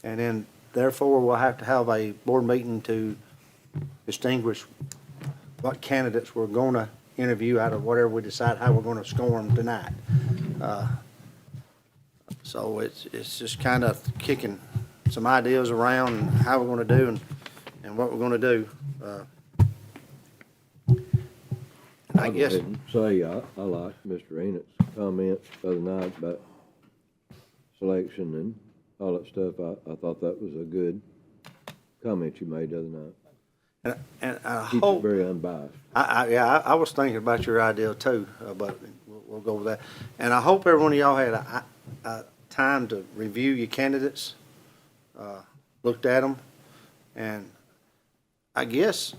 And then therefore, we'll have to have a board meeting to distinguish what candidates we're gonna interview out of whatever we decide how we're gonna score them tonight. So it's just kind of kicking some ideas around and how we're gonna do and what we're gonna do. And I I'll go guess, ahead and say, I like Mr. Enid's comments the other night about selection and all that stuff. I thought that was a good comment you made the other night. and I Keeps it hope, very unbiased. I was thinking about your idea too, but we'll go with that. And I hope every one of y'all had a time to review your candidates, looked at them, and I guess,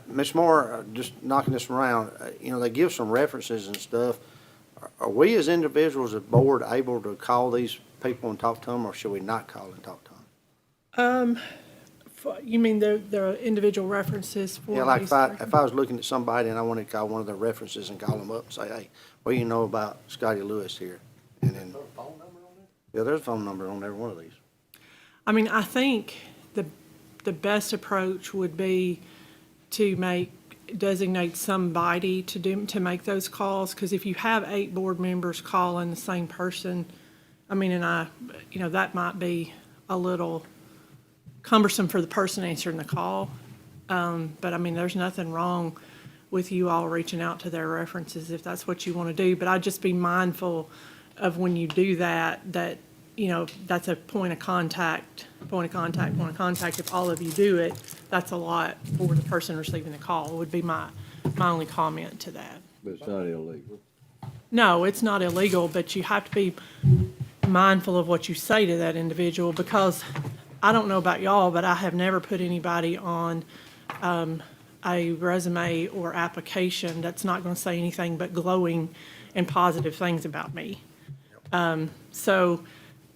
Ms. Moore, just knocking this around, they give some references and stuff. Are we as individuals, as board, able to call these people and talk to them, or should we not call and talk to them? You mean the individual references for? Yeah, like these if I was looking at somebody and I wanted to call one of their references and call them up and say, hey, what do you know about Scotty Lewis here? And then. Yeah, there's a phone number on every one of these. I mean, I think the best approach would be to designate somebody to make those calls, because if you have 8 board members calling the same person, I mean, that might be a little cumbersome for the person answering the call. But I mean, there's nothing wrong with you all reaching out to their references if that's what you want to do. But I'd just be mindful of when you do that, that's a point of contact. If all of you do it, that's a lot for the person receiving the call, would be my only comment to that. But it's not illegal. No, it's not illegal, but you have to be mindful of what you say to that individual, because I don't know about y'all, but I have never put anybody on a resume or application that's not going to say anything but glowing and positive things about me. So,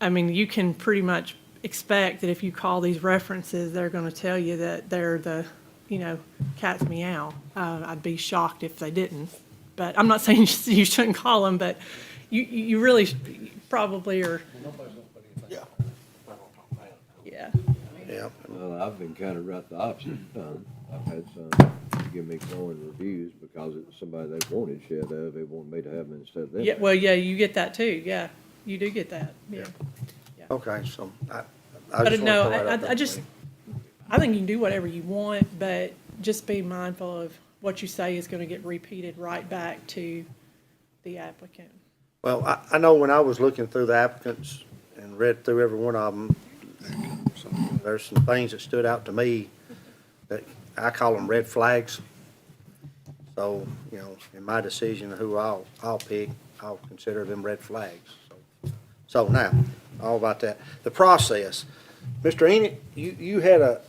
I mean, you can pretty much expect that if you call these references, they're going to tell you that they're the, cat's meow. I'd be shocked if they didn't. But I'm not saying you shouldn't call them, but you really probably are. Yeah. Yeah. Well, I've been kind of right the opposite. I've had some give me glowing reviews because it's somebody they wanted shed of. They wanted me to have them instead of them. Yeah, well, yeah, you get that too. Yeah, you do get that. Yeah. Okay, so I But just no, want to throw that out there. I think you can do whatever you want, but just be mindful of what you say is going to get repeated right back to the applicant. Well, I know when I was looking through the applicants and read through every one of them, there's some things that stood out to me that I call them red flags. So, in my decision of who I'll pick, I'll consider them red flags. So now, all about that. The process. Mr. Enid, you had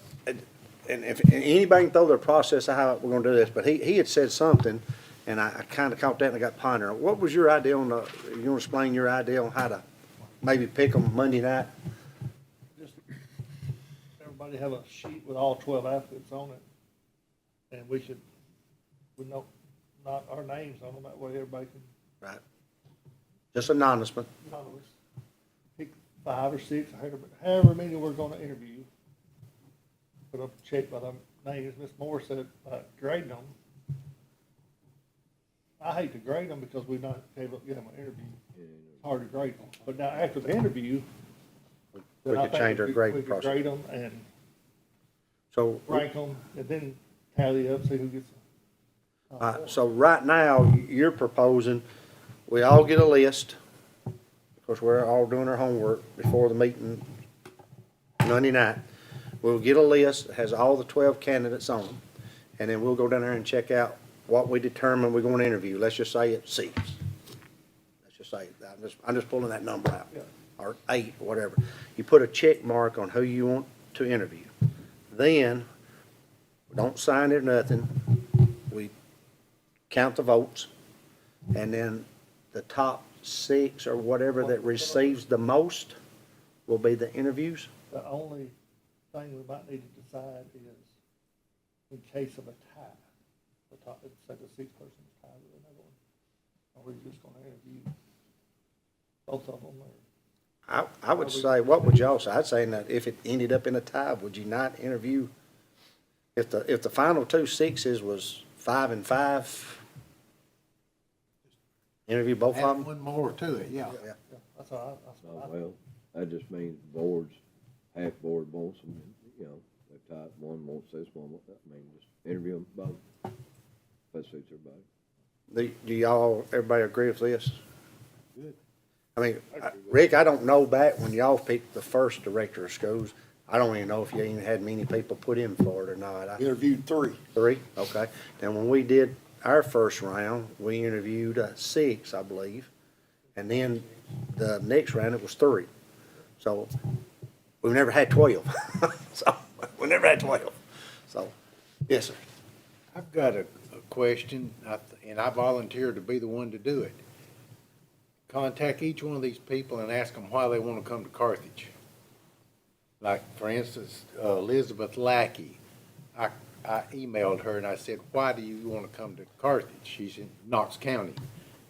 and if anybody can throw their process of how we're gonna do this, but he had said something, and I kind of caught that and I got pondering. What was your idea you want to explain your idea on how to maybe pick them Monday night? Just everybody have a sheet with all 12 applicants on it, and we know, not our names on them, that way everybody can, Right. Just anonymous. pick 5 or 6, however many we're gonna interview. Put up a check by the names. Ms. Moore said, grading them. I hate to grade them because we're not able to get them an interview. It's hard to grade them. But now after the interview, We then I could think change our we grading could process. grade them and So, rank them, and then tally up, see who gets. so right now, you're proposing, we all get a list. Of course, we're all doing our homework before the meeting Monday night. We'll get a list that has all the 12 candidates on them, and then we'll go down there and check out what we determine we're going to interview. Let's just say it's 6. Let's just say, I'm just pulling that number out, Yeah. or 8, or whatever. You put a check mark on who you want to interview. Then, we don't sign it or nothing. We count the votes, and then the top 6 or whatever that receives the most will be the interviews. The only thing we might need to decide is in case of a tie, say the 6th person's tied with another one, are we just gonna interview both of them, or? I would say, what would y'all say? I'd say that if it ended up in a tie, would you not interview? If the final two sixes was 5 and 5, interview both of Add them? one more to it, yeah. Yeah, that's all right, that's Oh, what I. well, that just means boards, half board wants them, you know, they type one wants this, one wants that, I mean, just interview them both. That suits everybody. Do y'all, everybody agree with this? Good. I mean, Rick, I don't know back when y'all picked the first director of schools, I don't even know if you even had many people put in for it or not. Interviewed 3. 3, okay. Then when we did our first round, we interviewed 6, I believe. And then the next round, it was 3. So we've never had 12. So, we never had 12. So, yes, sir. I've got a question, and I volunteered to be the one to do it. Contact each one of these people and ask them why they want to come to Carthage. Like, for instance, Elizabeth Lackey, I emailed her and I said, why do you want to come to Carthage? She's in Knox County.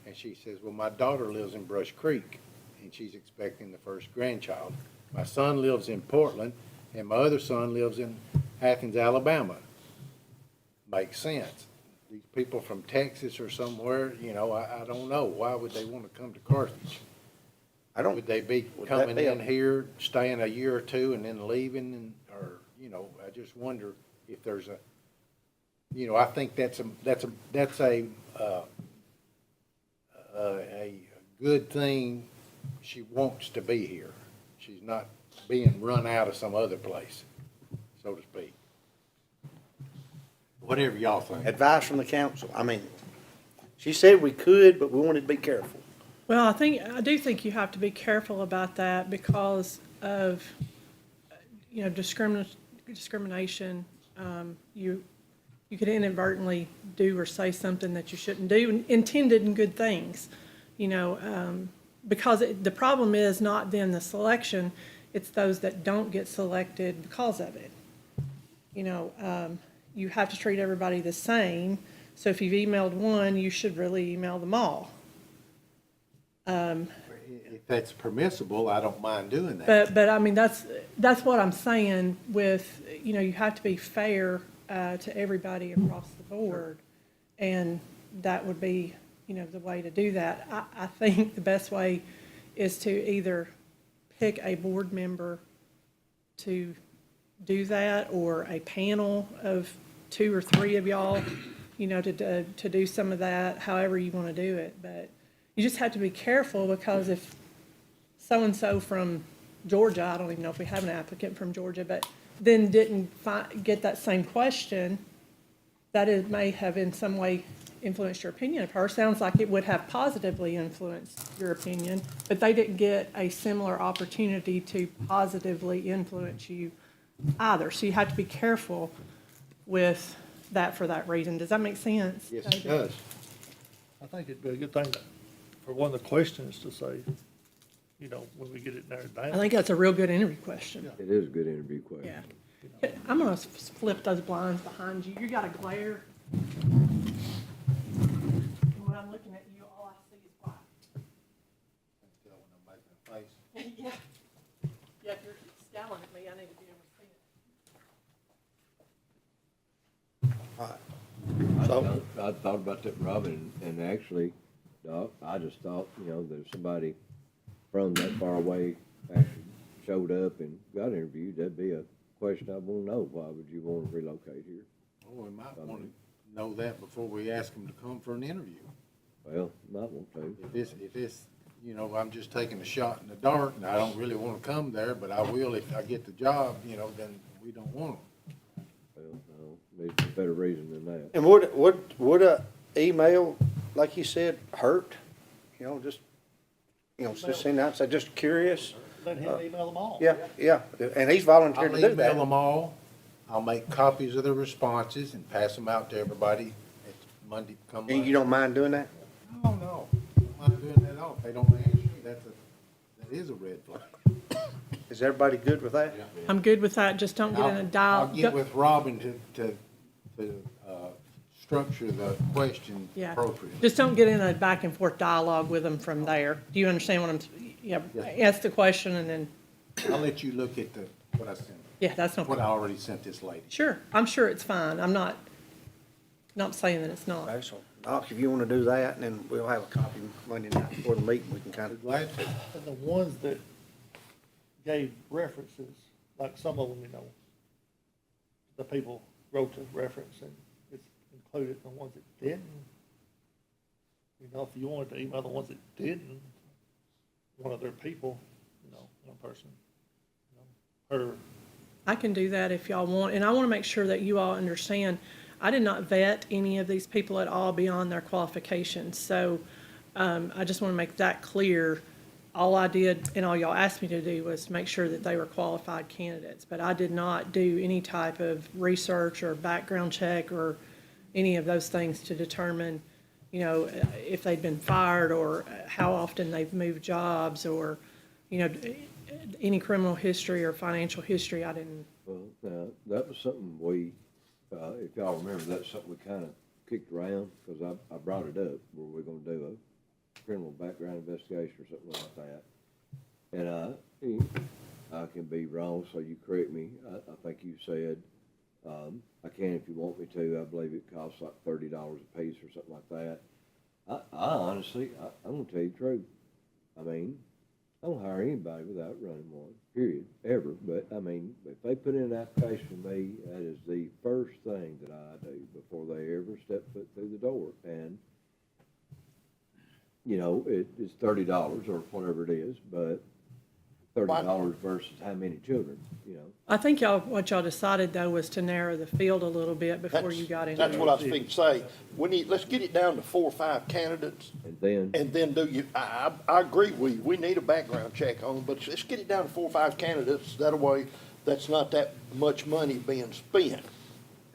And she says, well, my daughter lives in Brush Creek, and she's expecting the first grandchild. My son lives in Portland, and my other son lives in Athens, Alabama. Makes sense. These people from Texas or somewhere, you know, I don't know. Why would they want to come to Carthage? I don't, Would they be would that coming be a- in here, staying a year or two and then leaving, and, or, you know, I just wonder if there's a, you know, I think that's a good thing. She wants to be here. She's not being run out of some other place, so to speak. Whatever y'all think. advice from the council. I mean, she said we could, but we wanted to be careful. Well, I do think you have to be careful about that because of, you know, discrimination. You could inadvertently do or say something that you shouldn't do, intended in good things, you know, because the problem is not then the selection, it's those that don't get selected because of it. You know, you have to treat everybody the same, so if you've emailed one, you should really email them all. If that's permissible, I don't mind doing that. But I mean, that's what I'm saying with, you know, you have to be fair to everybody across the board. And that would be, you know, the way to do that. I think the best way is to either pick a board member to do that, or a panel of 2 or 3 of y'all, you know, to do some of that, however you want to do it. But you just have to be careful, because if so-and-so from Georgia, I don't even know if we have an applicant from Georgia, but then didn't get that same question, that it may have in some way influenced your opinion of her. Sounds like it would have positively influenced your opinion, but they didn't get a similar opportunity to positively influence you either. So you have to be careful with that for that reason. Does that make sense? Yes, it does. I think it'd be a good thing for one of the questions to say, you know, when we get it narrowed down. I think that's a real good interview question. It is a good interview question. Yeah. I'm gonna flip those blinds behind you. You got a glare. And when I'm looking at you, all I see is white. Yeah. Yeah, if you're scowling at me, I need to be able to see it. So, I thought about that, Robin, and actually, Doc, I just thought, you know, there's somebody from that far away actually showed up and got interviewed, that'd be a question I want to know. Why would you want to relocate here? Well, we might want to know that before we ask them to come for an interview. Well, might want to. If this, you know, I'm just taking a shot in the dark, and I don't really want to come there, but I will if I get the job, you know, then we don't want them. Well, no, there's a better reason than that. and would a email, like you said, hurt? You know, just send out, say, just curious? Let him email them all. Yeah, and he's volunteered I'll to do email that. them all. I'll make copies of the responses and pass them out to everybody at Monday, come And you Monday. don't mind doing that? Oh, no, I'm not doing that at all. If they don't answer me, that is a red flag. Is everybody good with that? I'm good with that. Just don't get in a I'll dialogue. get with Robin to structure the question Yeah. appropriately. Just don't get in a back and forth dialogue with them from there. Do you understand what yeah, ask the question and then, I'll let you look at what I sent, yeah, that's no what I problem. already sent this lady. Sure, I'm sure it's fine. I'm not saying that it's not. Okay, so, Doc, if you wanna do that, and then we'll have a copy Monday night before the meeting, we can kind of. Glad to. And the ones that gave references, like some of them, you know, the people wrote the reference and it's included, the ones that didn't. You know, if you wanted to email the ones that didn't, one of their people, you know, one person, you know, her, I can do that if y'all want, and I want to make sure that you all understand, I did not vet any of these people at all beyond their qualifications, so, I just want to make that clear. All I did, and all y'all asked me to do, was make sure that they were qualified candidates, but I did not do any type of research or background check or any of those things to determine, you know, if they'd been fired or how often they've moved jobs or, you know, any criminal history or financial history. I didn't. Well, now, that was something we, if y'all remember, that's something we kind of kicked around, because I brought it up, where we're gonna do a criminal background investigation or something like that. And I can be wrong, so you correct me. I think you said, I can if you want me to. I believe it costs like $30 a piece or something like that. I honestly, I'm gonna tell you the truth. I mean, I don't hire anybody without running one, period, ever. But, I mean, if they put in an application to me, that is the first thing that I do before they ever step foot through the door. And, you know, it's $30 or whatever it is, but $30 versus how many children, you know? I think what y'all decided though was to narrow the field a little bit before you got into it. That's what I was thinking to say. Let's get it down to 4 or 5 candidates, And then, I agree with you, we need a background check on them, but let's get it down to 4 or 5 candidates, that way, that's not that much money being spent.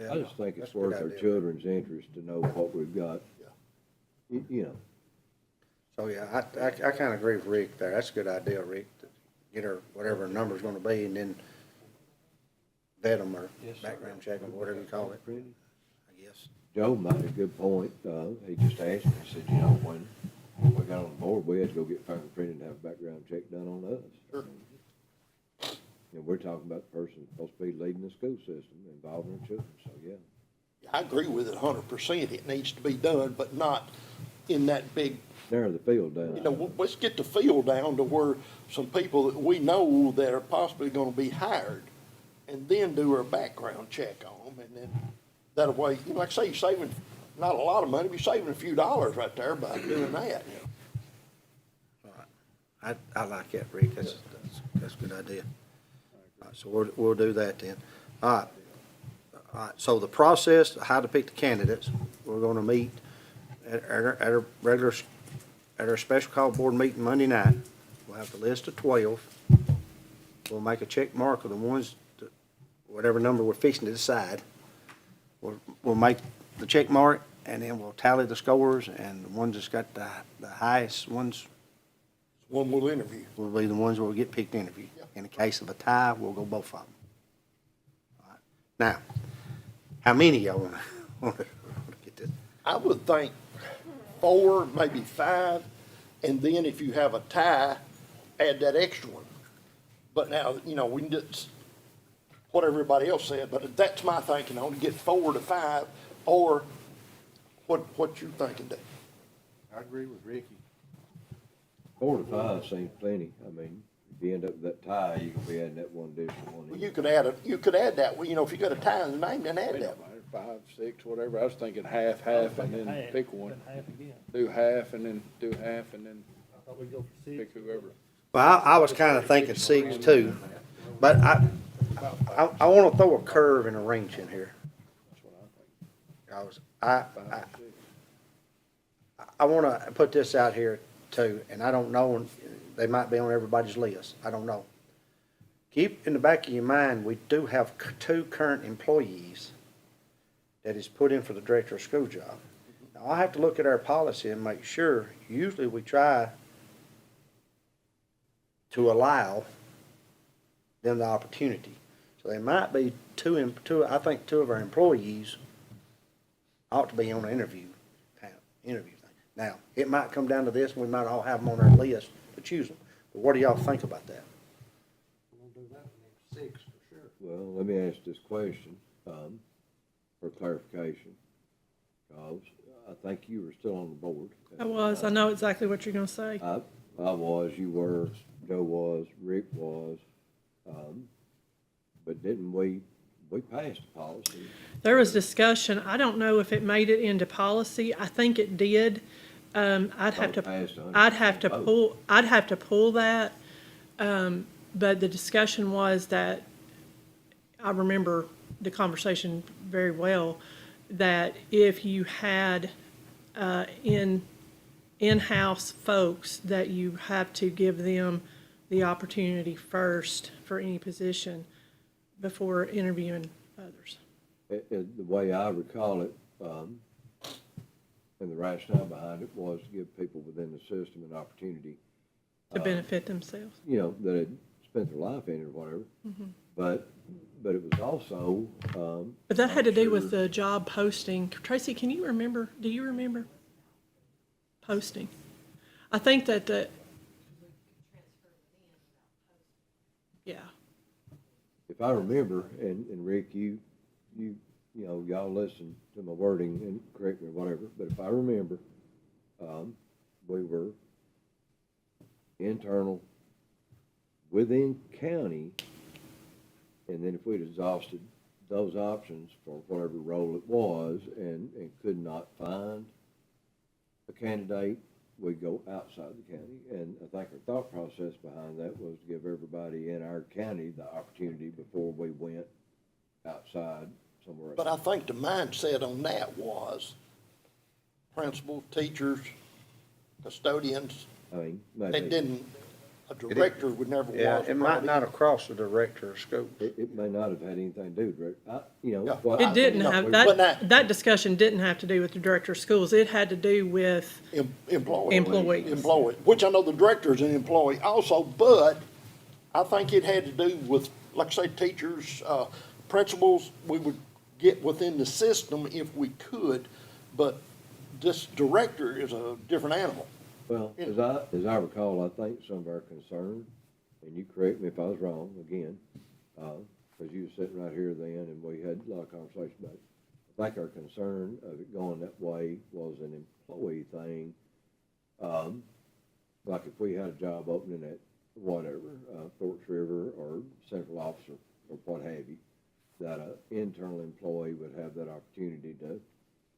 I just think That's it's a good worth our idea. children's interest to know what we've got. You know, So, yeah, I kinda agree with Rick there. That's a good idea, Rick, to get her, whatever her number's gonna be, and then vet them or background check them, whatever you call it, I guess. Joe made a good point. He just asked me, he said, you know, when we got on board, we had to go get fingerprinted and have a background check done on us. Sure. And we're talking about the person supposed to be leading the school system, involving our children, so, yeah. I agree with it 100%, it needs to be done, but not in that big, Narrow the field down. you know, let's get the field down to where some people that we know that are possibly gonna be hired, and then do a background check on them, and then, that way, you know, like I say, you're saving, not a lot of money, but you're saving a few dollars right there by doing that. I like that, Rick. That's a good idea. All right, so we'll do that then. All right. All right, so the process, how to pick the candidates, we're gonna meet at our regular, at our special call board meeting Monday night. We'll have the list of 12. We'll make a check mark of the ones, whatever number we're fixing to decide. We'll make the check mark, and then we'll tally the scores, and the ones that's got the highest ones One we'll interview. will be the ones where we get picked to interview. In the case of a tie, we'll go both of them. All right. Now, how many of y'all want to get this? I would think 4, maybe 5, and then if you have a tie, add that extra one. But now, you know, we can just, what everybody else said, but that's my thinking on, to get 4 to 5, or what you thinking, Dave? I agree with Ricky. 4 to 5 seems plenty. I mean, if you end up with that tie, you can be adding that one additional one. Well, in. you could add that, well, you know, if you got a tie in the name, then add that. 5, 6, whatever. I was thinking half, and then half, pick one. then half again. Do half and then do half and then I thought we'd go for 6. pick whoever. Well, I was kind of thinking 6 too, but I want to throw a curve and a wrench in here. That's what I think. 5, 6. I want to put this out here too, and I don't know, they might be on everybody's list. I don't know. Keep in the back of your mind, we do have 2 current employees that is put in for the director of school job. Now, I have to look at our policy and make sure, usually we try to allow them the opportunity. So there might be I think 2 of our employees ought to be on the interview thing. Now, it might come down to this, and we might all have them on our list to choose them. But what do y'all think about that? Well, let me ask this question, for clarification. Cause I think you were still on the board. I know exactly what you're gonna say. I was, you were, Joe was, Rick was, but didn't we passed the policy? There was discussion, I don't know if it made it into policy, I think it did. I'd have to, Passed on. I'd have to pull that. But the discussion was that, I remember the conversation very well, that if you had, in-house folks, that you have to give them the opportunity first for any position before interviewing others. The way I recall it, and the rationale behind it was to give people within the system an opportunity, To benefit themselves. you know, that had spent their life in it or whatever. But it was also, But that had to do with sure. the job posting. Tracy, do you remember posting? I think that yeah, if I remember, and Rick, you know, y'all listen to my wording and correct me or whatever, but if I remember, we were internal within county, and then if we'd exhausted those options for whatever role it was and could not find a candidate, we'd go outside the county. And I think our thought process behind that was to give everybody in our county the opportunity before we went outside somewhere else. But I think the mindset on that was principals, teachers, custodians, I mean, they maybe, didn't, a director would never Yeah, was. it might not have crossed the director of school. it may not have had anything to do with it. You know. Yeah. what it I- didn't you know, have, we- But that discussion didn't have to do with the director of schools. It had to do with Employee. Employees. Employee, which I know the director is an employee also, but I think it had to do with, like I say, teachers, principals, we would get within the system if we could, but this director is a different animal. Well, as I recall, I think some of our concern, and you correct me if I was wrong, again, because you were sitting right here then, and we had a lot of conversation about it. I think our concern of it going that way was an employee thing. Like if we had a job opening at whatever, Forks River or central office or what have you, that an internal employee would have that opportunity to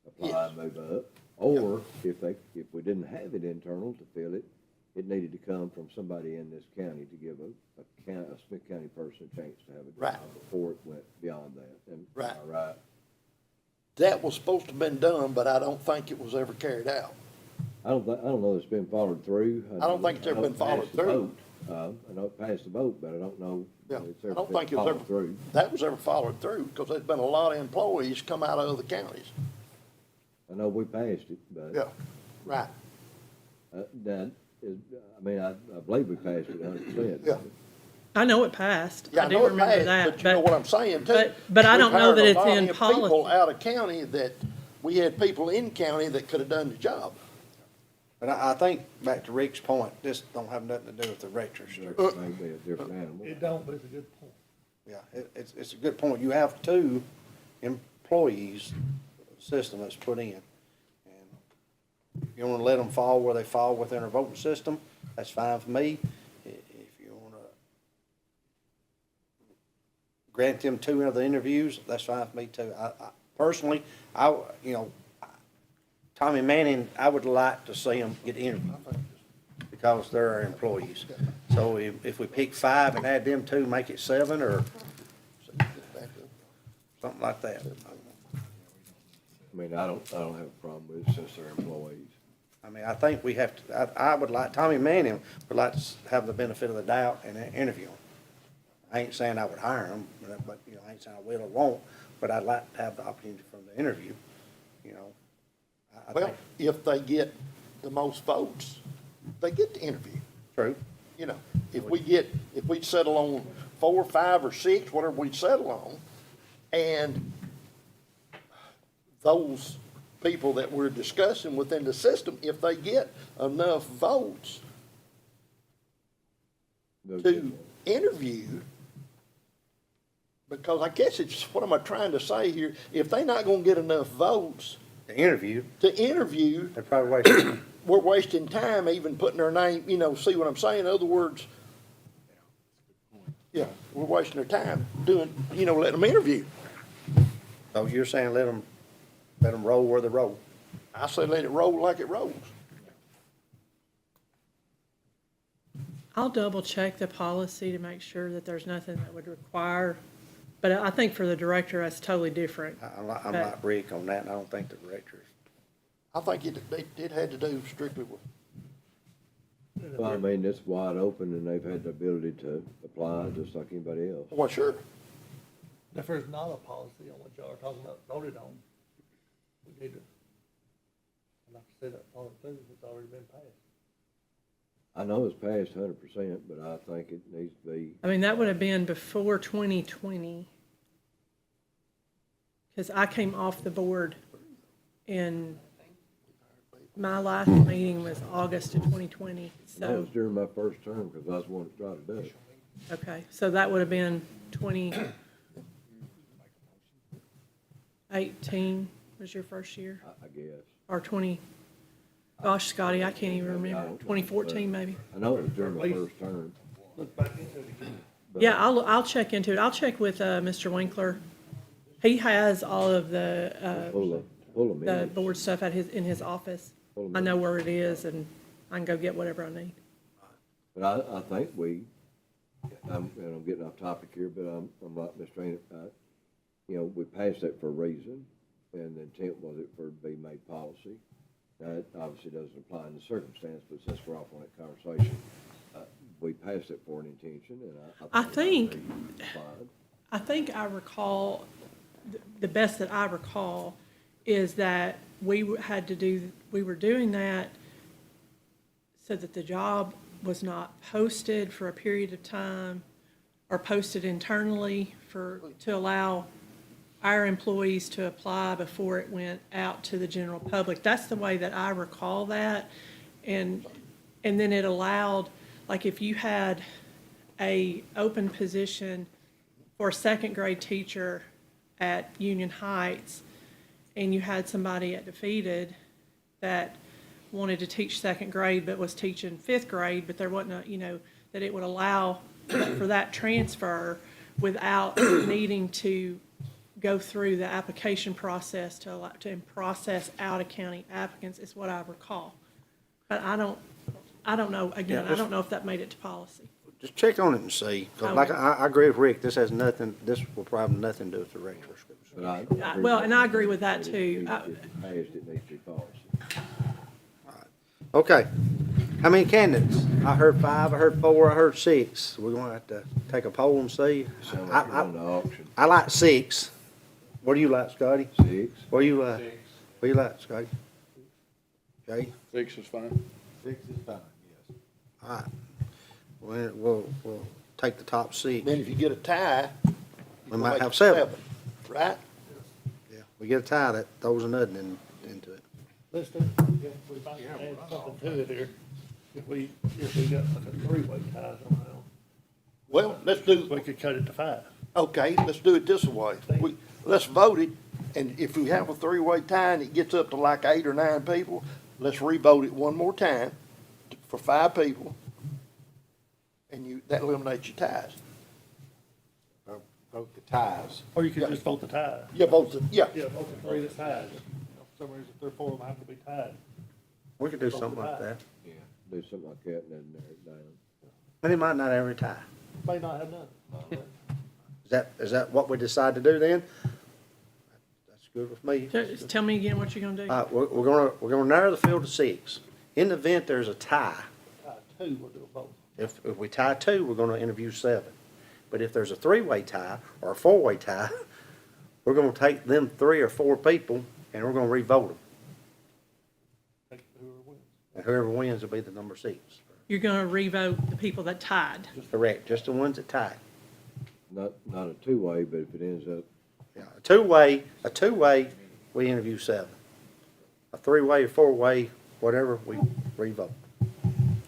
apply and move up. Or if we didn't have it internal to fill it, it needed to come from somebody in this county to give a Smith County person a chance to have a job Right. before it went beyond that. Am Right. I right? That was supposed to have been done, but I don't think it was ever carried out. I don't know if it's been followed through. I don't think it's ever know been it followed passed the through. vote. I know it passed the vote, but I don't know Yeah, if it's I ever don't been think it was ever, followed through. that was ever followed through, because there's been a lot of employees come out of other counties. I know we passed it, but. Yeah, right, That is, I mean, I believe we passed it 100%. yeah. I know it passed. Yeah, I I do know it remember passed, that. but you know what I'm saying too. but I don't We've know that hired a it's lot in of People policy. out of county that, we had people in county that could have done the job. But I think, back to Rick's point, this don't have nothing to do with the rector's. It may be a different animal. It don't, but it's a good point. Yeah, it's a good point. You have two employees, system that's put in. And if you wanna let them fall where they fall within our voting system, that's fine for me. If you wanna grant them two other interviews, that's fine for me too. I personally, you know, Tommy Manning, I would like to see him get interviewed because they're our employees. So if we pick 5 and add them 2, make it 7 or something like that. I mean, I don't have a problem with it since they're employees. I mean, I think we have to, I would like, Tommy Manning would like to have the benefit of the doubt and interview him. I ain't saying I would hire him, but, you know, I ain't saying I will or won't, but I'd like to have the opportunity for him to interview, you know. I Well, think, if they get the most votes, they get the interview. true. You know, if we settle on 4, 5, or 6, whatever we settle on, and those people that we're discussing within the system, if they get enough votes, to interview, because I guess it's, what am I trying to say here? If they not gonna get enough votes The interview, to interview, they're probably wasting, we're wasting time even putting their name, see what I'm saying? In other words, yeah, we're wasting their time doing, letting them interview. so you're saying let them roll where they roll. I say let it roll like it rolls. I'll double check the policy to make sure that there's nothing that would require, but I think for the director, that's totally different. I'm like Rick on that, and I don't think the directors. I think it had to do strictly with, Well, I mean, it's wide open and they've had the ability to apply just like anybody else. well, sure. If there's not a policy on what y'all are talking about voted on, we need to, like I said, up part two, it's already been passed. I know it's passed 100%, but I think it needs to be, I mean, that would have been before 2020. Because I came off the board in, my last meeting was August of 2020. that So, was during my first term because I was the one that tried to do it. okay, so that would have been 2018 was your first year? I guess. Or 20, gosh, Scotty, I can't even remember. 2014 maybe? I know it was during my first term. Look back into it again. but- Yeah, I'll check into it. I'll check with Mr. Winkler. He has all of the Pull of the minutes. board stuff in his office. Full of I know where it is, and I can go get whatever I need. But I think and I'm getting off topic here, but I'm like Mr. Ain't, we passed it for a reason, and the intent was it for it to be made policy. That obviously doesn't apply in the circumstance, but since we're off on that conversation, we passed it for an intention, and I think- it should be applied. I think I recall, the best that I recall is that we were doing that so that the job was not posted for a period of time or posted internally to allow our employees to apply before it went out to the general public. That's the way that I recall that. And then it allowed, like if you had a open position for a second grade teacher at Union Heights, and you had somebody at Defeated that wanted to teach second grade but was teaching fifth grade, but there wasn't that it would allow for that transfer without needing to go through the application process to process out-of-county applicants, is what I recall. But I don't know, again, I don't know if that made it to policy. Just check on it and see, 'cause I like, will. I agree with Rick, this will probably nothing to do with the regular schools. But I Well, and I agree with that, If too. it passed, it needs to be policy. Okay, how many candidates? I heard 5, I heard 4, I heard 6. We're gonna have to take a poll and see. Sound like you're on the auction. I like 6. What do you like, Scotty? 6. What do you like? What do you like, Scotty? Okay, 6 is fine. 6 is fine, yes. all right. We'll take the top 6. Then if you get a tie. We might have 7. Right? Yeah, we get a tie, that throws a nothing into it. Let's do, if we might add something to it here, if we got like a three-way tie somehow, Well, let's do, we could cut it to 5. okay, let's do it this way. Let's vote it, and if we have a three-way tie and it gets up to like 8 or 9 people, let's re-vote it one more time for 5 people. And that eliminates your ties. Vote the ties. Or you could just vote the tie. Yeah, vote the, yeah. Yeah, vote the 3 that's tied. For some reason, 3 or 4 of them have to be tied. We could do something like that. Yeah. Do something like that and then narrow it down. But it might not every tie. May not have none. Is that what we decide to do then? That's good with me. Just tell me again what you're gonna do. We're gonna narrow the field to 6. In the event there's a tie, Tie 2, we'll do both. if we tie 2, we're gonna interview 7. But if there's a 3-way tie or a 4-way tie, we're gonna take them 3 or 4 people and we're gonna re-vote them. Take whoever wins. And whoever wins will be the number 6. You're gonna revote the people that tied. Correct, just the ones that tie. Not a two-way, but if it ends up, Yeah, a two-way, we interview 7. A 3-way or 4-way, whatever, we re-vote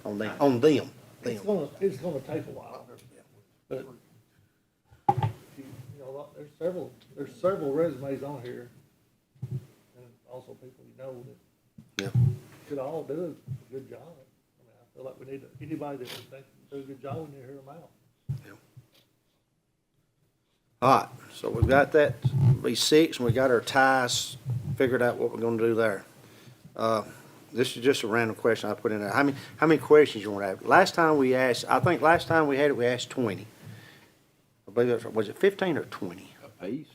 on them. It's gonna take a while, but, you know, there's several resumes on here, and also people you know that Yeah. could all do a good job. I mean, I feel like we need, anybody that we think can do a good job, we need to hear them out. All right, so we've got that, be six, and we got our ties, figured out what we're gonna do there. This is just a random question I put in there. How many questions you wanna have? Last time we asked, I think last time we had it, we asked 20. I believe that's, was it 15 or 20? A piece?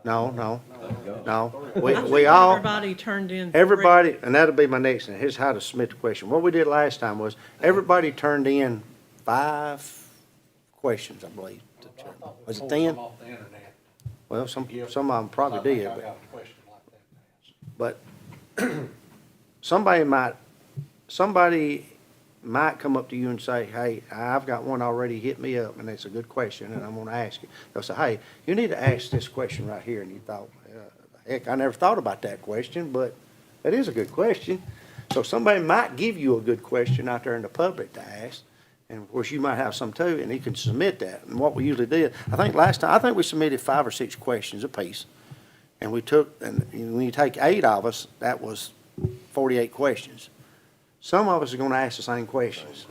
No. Thank God. No, I we think all, everybody turned in. three. everybody, and that'll be my next thing, here's how to submit the question. What we did last time was, everybody turned in 5 questions, I believe. Was it 10? Off the internet. Well, some of them probably did, I but. got a question like that to ask. But somebody might come up to you and say, hey, I've got one already, hit me up, and it's a good question, and I'm gonna ask you. They'll say, hey, you need to ask this question right here, and you thought, heck, I never thought about that question, but that is a good question. So somebody might give you a good question out there in the public to ask, and of course, you might have some too, and you can submit that. And what we usually did, I think we submitted 5 or 6 questions apiece. And we took, and when you take 8 of us, that was 48 questions. Some of us are gonna ask the same questions.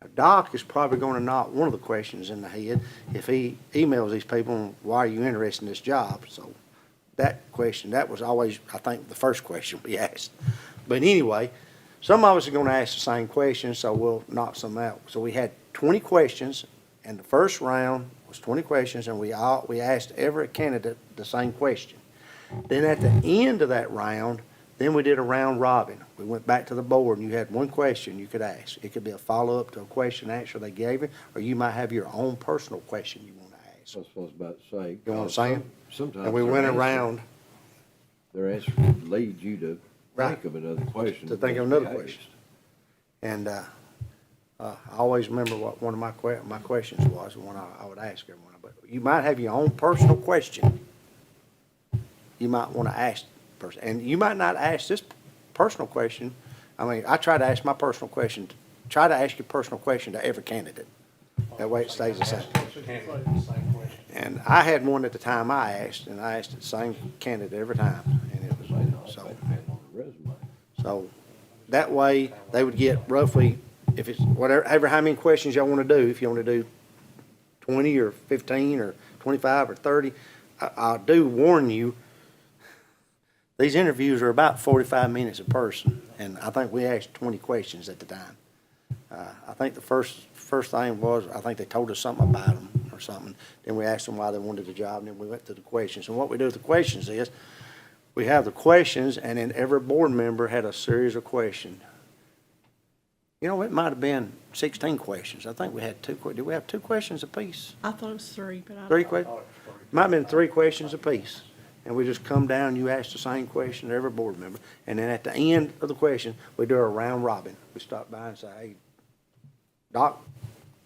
Now, Doc is probably gonna knock one of the questions in the head if he emails these people, why are you interested in this job? So that question, that was always, I think, the first question we asked. But anyway, some of us are gonna ask the same question, so we'll knock some out. So we had 20 questions, and the first round was 20 questions, and we asked every candidate the same question. Then at the end of that round, then we did a round robin. We went back to the board, and you had one question you could ask. It could be a follow-up to a question answer they gave you, or you might have your own personal question you want to ask. That's what I was about to say. You know what I'm saying? Sometimes. And we their went answer- around Their answer leads you to Right. think of another question. to think of another question. And I always remember what one of my questions was, the one I would ask everyone. But you might have your own personal question you might want to ask the person. And you might not ask this personal question. I mean, I try to ask my personal question, try to ask your personal question to every candidate. That way it stays the same. And I had one at the time I asked, and I asked the same candidate every time, and it May not was, so. depend on the resume. So that way, they would get roughly, if it's whatever, how many questions y'all want to do, if you want to do 20 or 15 or 25 or 30, I do warn you, these interviews are about 45 minutes a person, and I think we asked 20 questions at the time. I think the first thing was, I think they told us something about them or something. Then we asked them why they wanted the job, and then we went to the questions. And what we do with the questions is, we have the questions, and then every board member had a series of questions. You know, it might have been 16 questions. I think we had did we have 2 questions apiece? I thought it was 3, but I. 3 questions? Might have been 3 questions apiece. And we just come down, you ask the same question to every board member, and then at the end of the question, we do a round robin. We stop by and say, hey, Doc,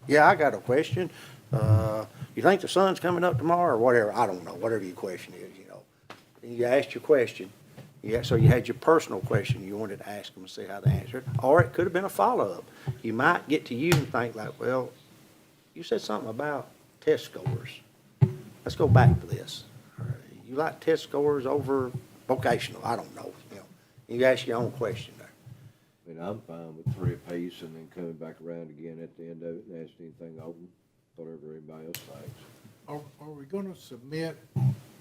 yeah, I got a question. You think the sun's coming up tomorrow, or whatever? I don't know, whatever your question is, you know. And you asked your question. Yeah, so you had your personal question you wanted to ask them and see how they answered, or it could have been a follow-up. You might get to you and think like, well, you said something about test scores. Let's go back to this. You like test scores over vocational? I don't know, you know. You ask your own question there. I mean, I'm fine with 3 apiece and then coming back around again at the end of it and asking anything open, whatever anybody else thinks. Are we gonna submit,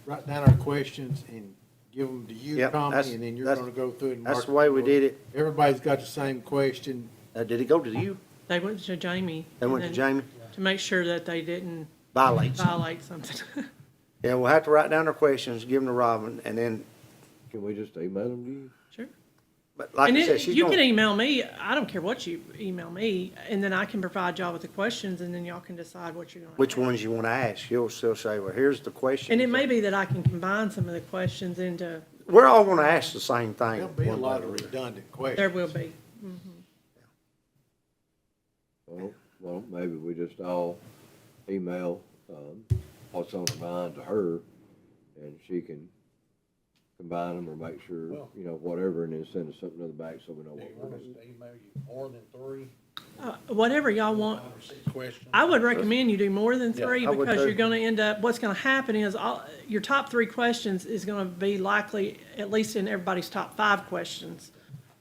write down our questions and give them to you, Yep, Tommy, that's- and then you're that's- gonna go through it and mark? That's the way we did it. Everybody's got the same question. Did it go to you? They went to Jamie. They went to and Jamie? then To make sure that they didn't Violates. violate something. Yeah, we'll have to write down their questions, give them to Robin, and then, Can we just email them to you? Sure. but like And I said, then she's you can gonna, email me, I don't care what you email me, and then I can provide y'all with the questions, and then y'all can decide what you're gonna. which ask. ones you want to ask. She'll still say, well, here's the question. And it may be that I can combine some of the questions into, We're all going to ask the same thing. There'll be a one way lot or of the other. redundant questions. there will be. Well, maybe we just all email, what's on our mind to her, and she can combine them or make sure, Well- you know, whatever, and then send us something to the back so we know Do what you we're want us doing. to email you more than 3? Whatever y'all want. Question. I would recommend you do more than Yeah, three I would because too. you're gonna end up, what's gonna happen is your top three questions is gonna be likely, at least in everybody's top five questions.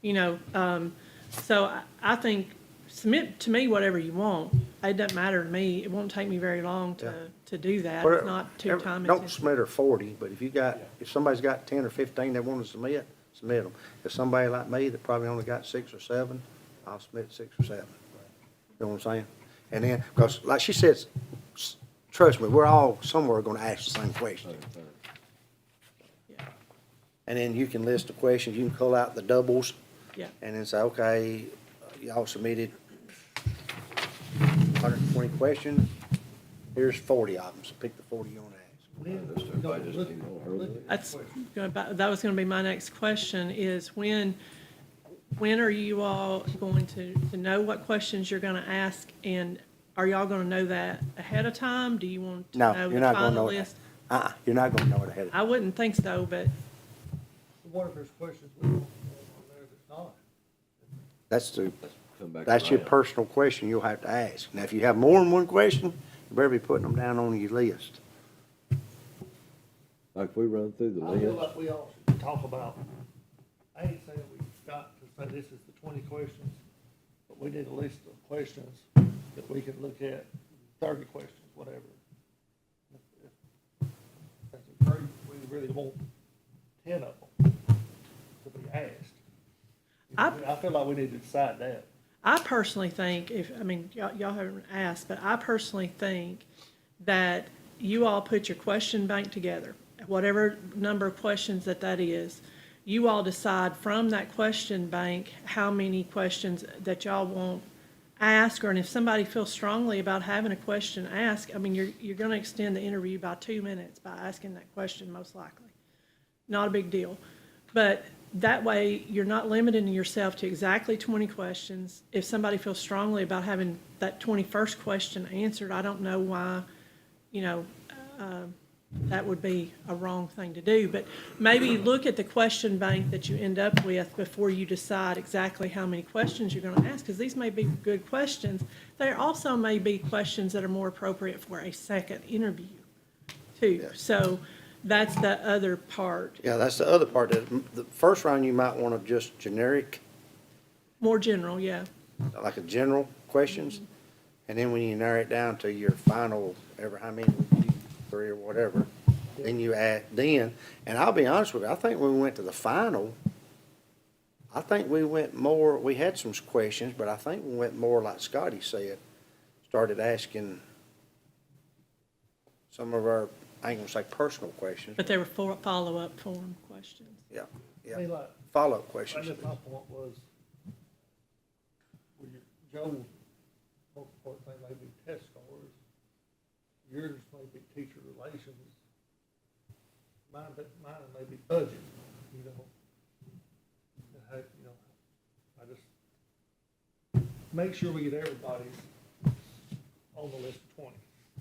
You know, so I think submit to me whatever you want. It doesn't matter to me. It won't take me very long to do that. It's Whatever- not too every- time Don't intensive. submit her 40, but if somebody's got 10 or 15 they want to submit them. If somebody like me that probably only got 6 or 7, I'll submit 6 or 7. You know what I'm saying? And then, because like she said, trust me, we're all somewhere going to ask the same question. Yeah. And then you can list the questions, you can pull out the doubles, Yeah. and then say, okay, y'all submitted 120 questions, here's 40 of them, so pick the 40 you want to ask. Everybody just need more hurdle. That was gonna be my next question is when are you all going to know what questions you're gonna ask? And are y'all gonna know that ahead of time? Do you want to No, know the you're not going to final know it. list? You're not going to know it ahead of time. I wouldn't think so, but What if there's questions we don't want on there that's not? Come back That's your around. personal question you'll have to ask. Now, if you have more than one question, you better be putting them down on your list. Like if we run through the I feel list, like we all should talk about, I ain't saying we've got to say this is the 20 questions, but we need a list of questions that we can look at, 30 questions, whatever. If that's a great, we really want 10 of them to be asked. I feel like we need to decide that. I personally think y'all haven't asked, but I personally think that you all put your question bank together, whatever number of questions that is. You all decide from that question bank how many questions that y'all want asked, or and if somebody feels strongly about having a question asked, you're gonna extend the interview by 2 minutes by asking that question, most likely. Not a big deal. But that way, you're not limiting yourself to exactly 20 questions. If somebody feels strongly about having that 21st question answered, I don't know why, that would be a wrong thing to do. But maybe look at the question bank that you end up with before you decide exactly how many questions you're going to ask, because these may be good questions. There also may be questions that are more appropriate for a second interview, too. Yes. So that's the other part. Yeah, that's the other part. The first round, you might want to just generic, More general, yeah. like a general questions. And then when you narrow it down to your final, ever how many, 3 or whatever, then you add, and I'll be honest with you, I think when we went to the final, I think we went more, we had some questions, but I think we went more like Scotty said, started asking some of our, I ain't gonna say personal questions. But they were follow-up form questions. Yeah, I mean, yeah, like, follow-up I questions. guess my point was, with Joe's most important thing may be test scores, yours may be teacher relations, mine may be budget, And how, I just, make sure we get everybody's on the list of 20,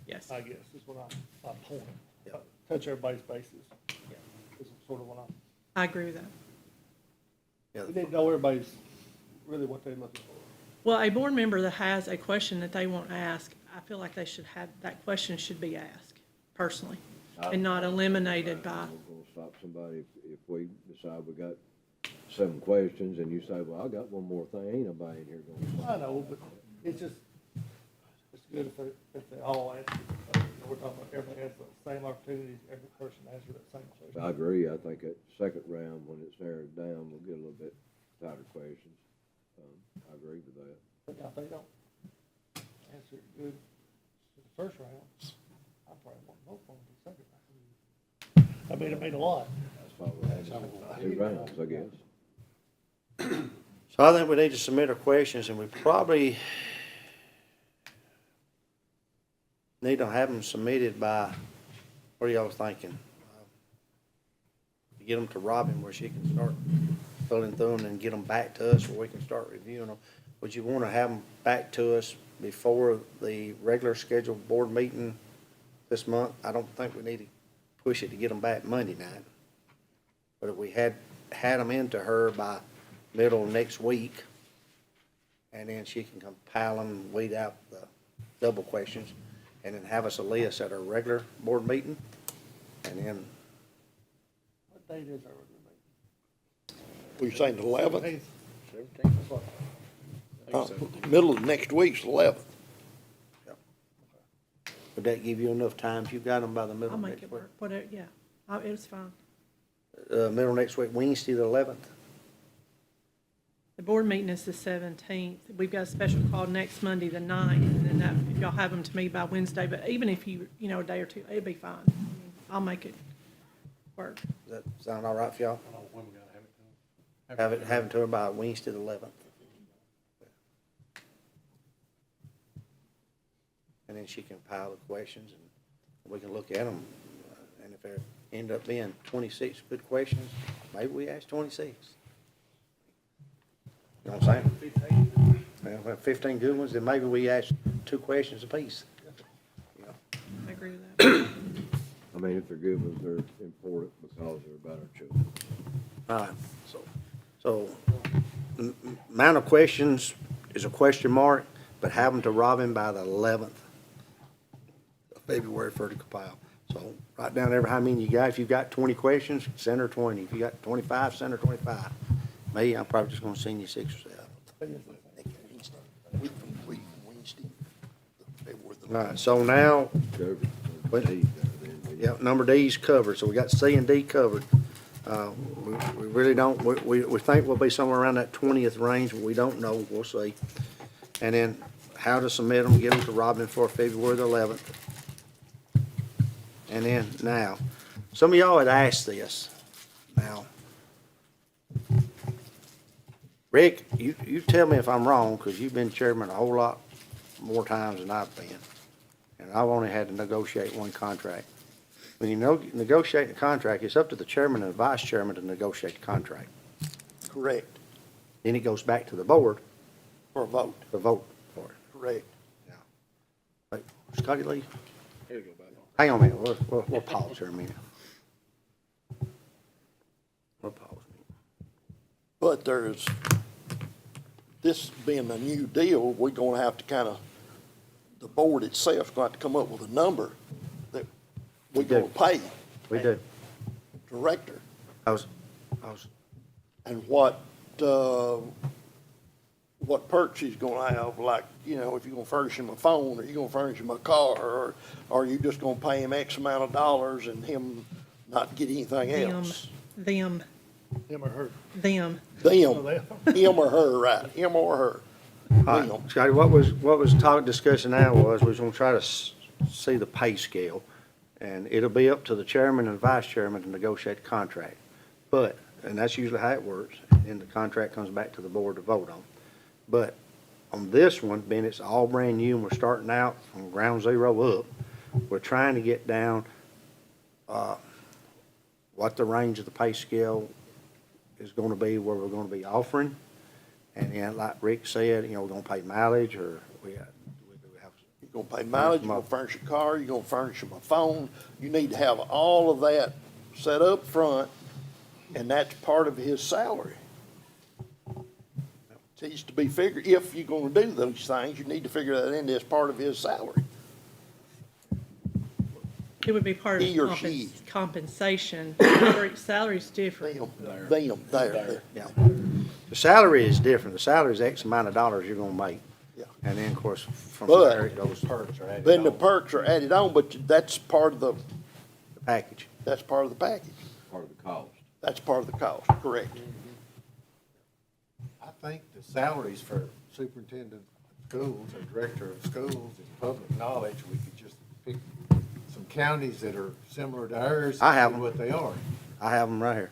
Yes. I guess, is what my point. Yeah. Touch everybody's bases, is sort of what I agree with that. Yeah, we need to know everybody's, really what they're looking for. Well, a board member that has a question that they want to ask, I feel like they should have, that question should be asked, personally, and not eliminated by, we're gonna stop somebody if we decide we got 7 questions and you say, well, I got one more thing, ain't nobody in here gonna. I know, but it's just, it's good if they all answer. We're talking about everybody has the same opportunities, every person answers that same question. I agree. I think at second round, when it's narrowed down, we'll get a little bit tighter questions. I agree with that. But if they don't answer it good in the first round, I probably won't vote for them in the second round. I mean, it made a lot. That's why we're having 2 rounds, I guess. So I think we need to submit our questions, and we probably need to have them submitted by, what are y'all thinking? Get them to Robin where she can start filling through them and get them back to us where we can start reviewing them. Would you want to have them back to us before the regular scheduled board meeting this month? I don't think we need to push it to get them back Monday night. But if we had them into her by middle of next week, and then she can compile them, weed out the double questions, and then have us a list at our regular board meeting, and then, What date is our regular We saying the eleventh? meeting? 17th. Middle of next week's the 11th. would that give you enough time if you got them by the middle I'll of make next it week? work, whatever, yeah, it was fine. Middle of next week, Wednesday the 11th? The board meeting is the 17th. We've got a special call next Monday, the 9th, and then that, y'all have them to me by Wednesday, but even if you, a day or two, it'd be fine. I mean, I'll make it work. Does that sound all right for y'all? Have it to her by Wednesday the 11th. And then she can pile the questions and we can look at them. And if there end up being 26 good questions, maybe we ask 26. You know what I'm saying? Well, if we have 15 good ones, then maybe we ask 2 questions apiece. You know? I agree with that. I mean, if they're good ones, they're important because they're about our children. All right, so the amount of questions is a question mark, but have them to Robin by the 11th of February for her to compile. So write down how many you got. If you've got 20 questions, send her 20. If you got 25, send her 25. Me, I'm probably just gonna send you 6 or 7. We complete Wednesday, February the All right, so now, Covered. What? Days there, then. yeah, number D's covered, so we got C and D covered. We really don't, we think we'll be somewhere around that 20th range, but we don't know, we'll see. And then how to submit them, get them to Robin for February the 11th. And then now, some of y'all had asked this. Now, Rick, you tell me if I'm wrong, because you've been chairman a whole lot more times than I've been. And I've only had to negotiate one contract. When you negotiate the contract, it's up to the chairman and the vice chairman to negotiate the contract. Correct, Then it goes back to the board for a vote, to vote for it. correct. Wait, Scotty Lee, It'll go back on. hang on a minute, we'll pause here a minute. We'll pause. But there's, this being a new deal, we're gonna have to kind of, the board itself's going to have to come up with a number that we're We do. gonna pay We do. director. I was, And what perks he's gonna have, like, if you're gonna furnish him a phone, or you're gonna furnish him a car, or are you just gonna pay him X amount of dollars and him not get anything else? Them, Him or her? Them, Oh, him or her, right, him or her. all Them. right, Scotty, what was discussion now was, we was gonna try to see the pay scale. And it'll be up to the chairman and vice chairman to negotiate the contract. But, and that's usually how it works, and the contract comes back to the board to vote on. But on this one, being it's all brand new and we're starting out from ground zero up, we're trying to get down, what the range of the pay scale is gonna be, where we're gonna be offering. And then, like Rick said, we're gonna pay mileage, or we have. You're gonna pay mileage, you're gonna furnish a car, you're gonna furnish him a phone. You need to have all of that set up front, and that's part of his salary. It needs to be figured, if you're gonna do those things, you need to figure that in as part of his salary. it would be part He or of she. compensation. Salary's different. Them, there. Yeah. The salary is different. The salary is X amount of dollars you're gonna make. Yeah. And then, of course, from But- there, it goes to Then the perks are added on, but that's part of the package. package. Part of the cost. That's part of the cost, correct. I think the salaries for superintendent of schools or director of schools is public knowledge. We could just pick some counties that are similar to ours. I have and them. see what they are. I have them right here.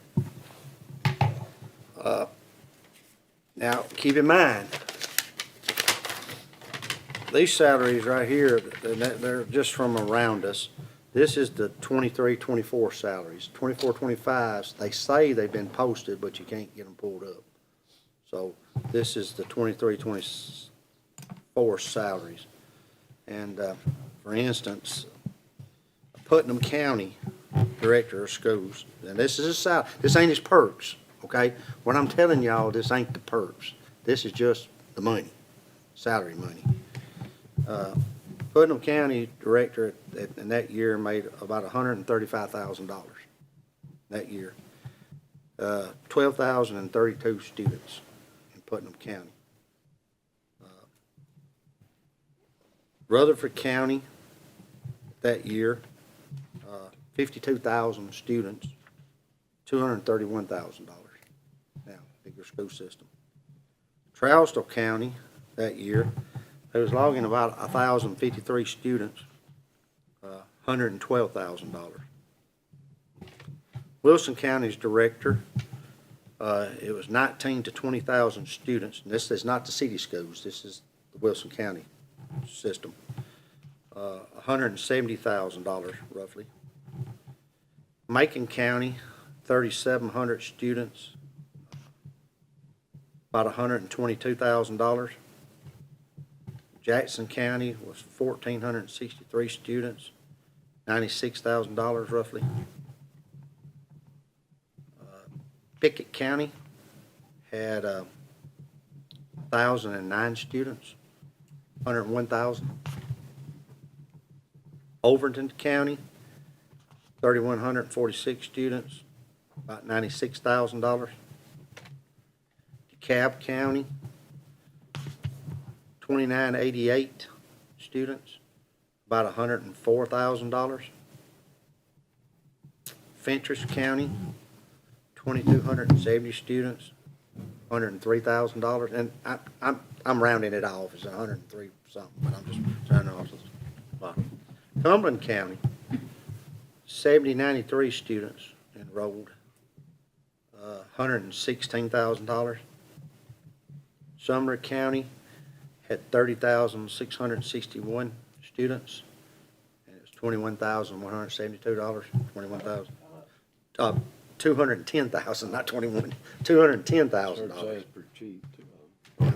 Now, keep in mind, these salaries right here, they're just from around us. This is the 23, 24 salaries. 24, 25s, they say they've been posted, but you can't get them pulled up. So this is the 23, 24 salaries. And, for instance, Putnam County Director of Schools, and this is his salary, this ain't his perks, okay? What I'm telling y'all, this ain't the perks. This is just the money. salary money. Putnam County Director in that year made about $135,000 that year. 12,032 students in Putnam County. Rutherford County that year, 52,000 students, $231,000. Now, bigger school system. Trousdale County that year, they was logging about 1,053 students, $112,000. Wilson County's director, it was 19 to 20,000 students. And this is not the city schools, this is the Wilson County system. $170,000 roughly. Macon County, 3,700 students, about $122,000. Jackson County was 1,463 students, $96,000 roughly. Pickett County had 1,009 students, $101,000. Overton County, 3,146 students, about $96,000. DeKalb County, 2,988 students, about $104,000. Fentress County, 2,270 students, $103,000. And I'm rounding it off, it's 103 something, but I'm just trying to also. Cumberland County, 93 students enrolled, $116,000. Sumner County had 30,661 students, and it was $21,172, $210,000, not 21, $210,000. That's pretty cheap, too.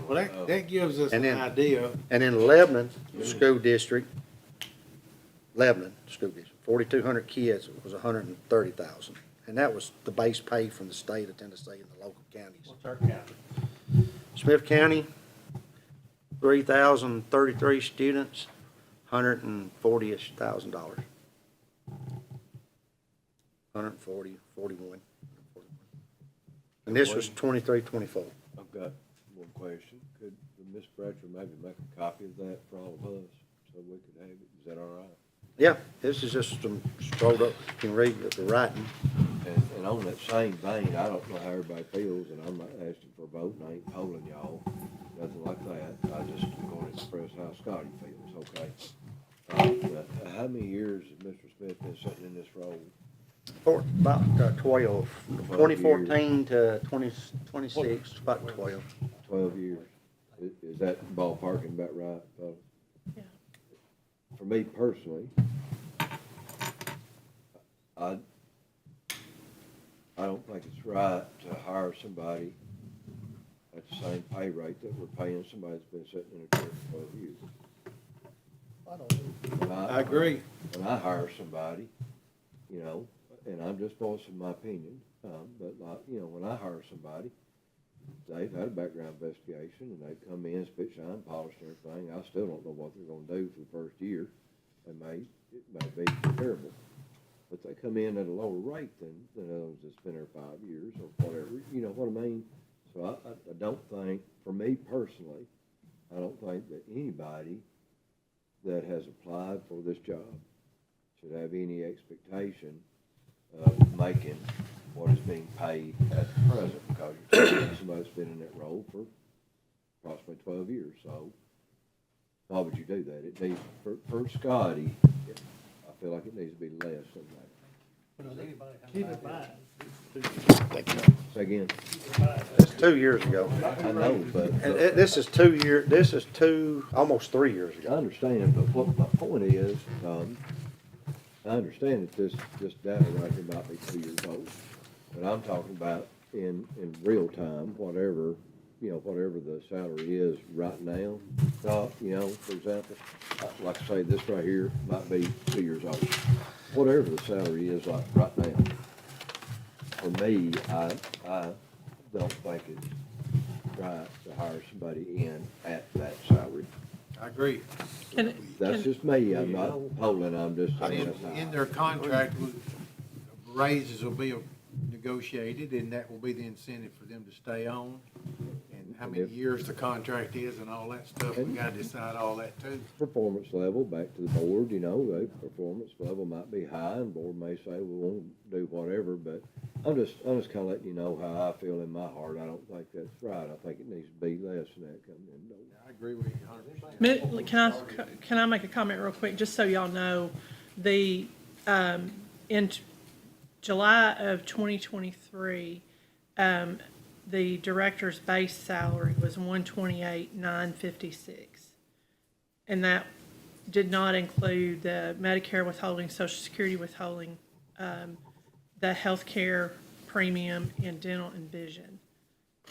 Well, that gives us And an then- idea. And in Lebanon School District, 4,200 kids, it was $130,000. And that was the base pay from the state of Tennessee and the local counties. What's our county? Smith County, 3,033 students, $140-ish thousand. 140, 41. And this was 23, 24. I've got one question. Could Ms. Bratcher maybe make a copy of that for all of us so we could have it? Is that all right? Yeah, this is just some scrolled up, you can read the writing. And on that same vein, I don't know how everybody feels, and I'm not asking for a vote, and I ain't polling y'all, nothing like that. I just going to express how Scotty feels, okay? How many years has Mr. Smith been sitting in this role? For about 12, 2014 to 2026, about 12. 12 years. Is that ballparking about right, folks? Yeah. For me personally, I don't think it's right to hire somebody at the same pay rate that we're paying somebody that's been sitting in a chair for 12 years. I don't know. When I agree. When I hire somebody, you know, and I'm just voicing my opinion, but like, you know, when I hire somebody, they've had a background investigation and they come in, spit, shine, polish and everything. I still don't know what they're gonna do for the first year. It may be terrible. But they come in at a lower rate than those that's been there 5 years or whatever, you know what I mean? So I don't think, for me personally, I don't think that anybody that has applied for this job should have any expectation of making what is being paid at the present, because you're talking about somebody that's been in that role for approximately 12 years, so why would you do that? It needs, for Scotty, I feel like it needs to be less than that. Keep in mind, Say again, It's 2 years ago. I know, but And this is almost 3 years I ago. understand, but what my point is, I understand that this data right here might be 2 years old, but I'm talking about in real time, whatever the salary is right now. You know, for example, like I say, this right here might be 2 years old. Whatever the salary is like right now, for me, I don't think it's right to hire somebody in at that salary. I agree. That's just me, I'm not polling, I'm just saying that's how. In their contract, raises will be negotiated, and that will be the incentive for them to stay on. And how many years the contract is and all that stuff, we gotta decide all that too. Performance level, back to the board, you know, the performance level might be high, and board may say we won't do whatever, but I'm just kinda letting you know how I feel in my heart. I don't think that's right. I think it needs to be less than that coming in. I agree with you 100%. Can I make a comment real quick, just so y'all know, in July of 2023, the director's base salary was 128,956. And that did not include the Medicare withholding, Social Security withholding, the healthcare premium, and dental and vision.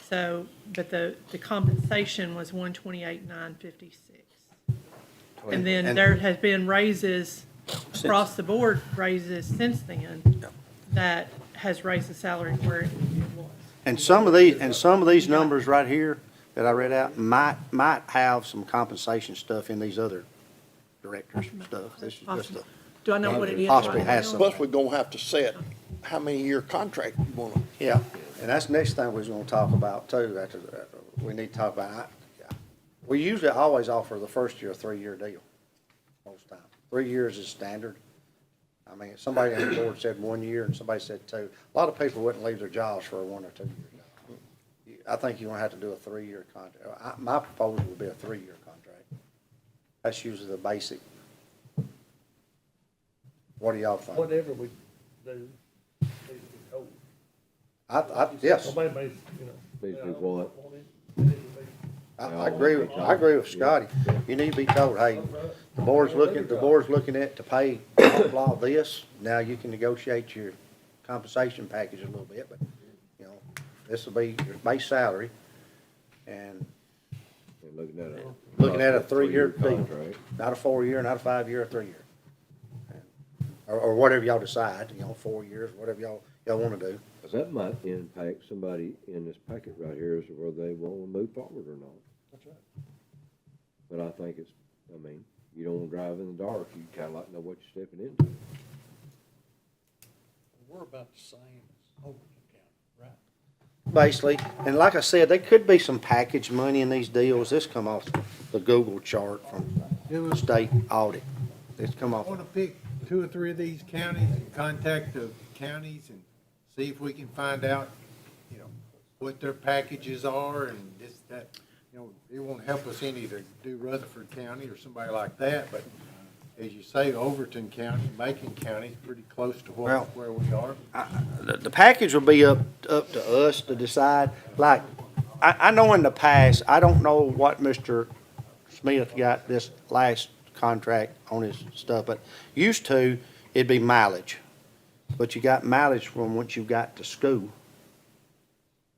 So, but the compensation was 128,956. And then there has been raises, across the board raises since then, that has raised the salary where it was. And some of these numbers right here that I read out might have some compensation stuff in these other directors and stuff. This is just a, Do I know what it is? Possibly right has now? some. Plus, we're gonna have to set how many year contract you wanna. yeah, and that's the next thing we're gonna talk about too, after, we need to talk about. We usually always offer the first year a 3-year deal, most times. 3 years is standard. I mean, somebody on the board said 1 year and somebody said 2. A lot of people wouldn't leave their jobs for a 1 or 2 year job. I think you're gonna have to do a 3-year contract. My proposal would be a 3-year contract. That's usually the basic. What do y'all think? Whatever we do, needs to be told. Yes, Somebody may, you know. Needs to be say, I don't what? want it. It needs to be- I agree with Scotty. You need to be told, hey, the board's looking at to pay blah, blah, this. Now you can negotiate your compensation package a little bit, but, you know, this will be your base salary. And And looking looking at a 3-year deal, contract. not a 4-year, not a 5-year, a 3-year. Or whatever y'all decide, 4 years, whatever y'all wanna do. 'Cause that might impact somebody in this packet right here as to whether they want to move forward or not. That's right. But I think it's, I mean, you don't want to drive in the dark. You kind of like know what you're stepping into. We're about the same as Overton County, right? Basically, and like I said, there could be some package money in these deals. This come off the Google chart from state audit. It's come I off. wanna pick 2 or 3 of these counties and contact the counties and see if we can find out, what their packages are and this, that. It won't help us any to do Rutherford County or somebody like that, but as you say, Overton County, Macon County is pretty close to Well, where we are. The package will be up to us to decide. Like, I know in the past, I don't know what Mr. Smith got this last contract on his stuff, but used to, it'd be mileage. But you got mileage from once you got to school.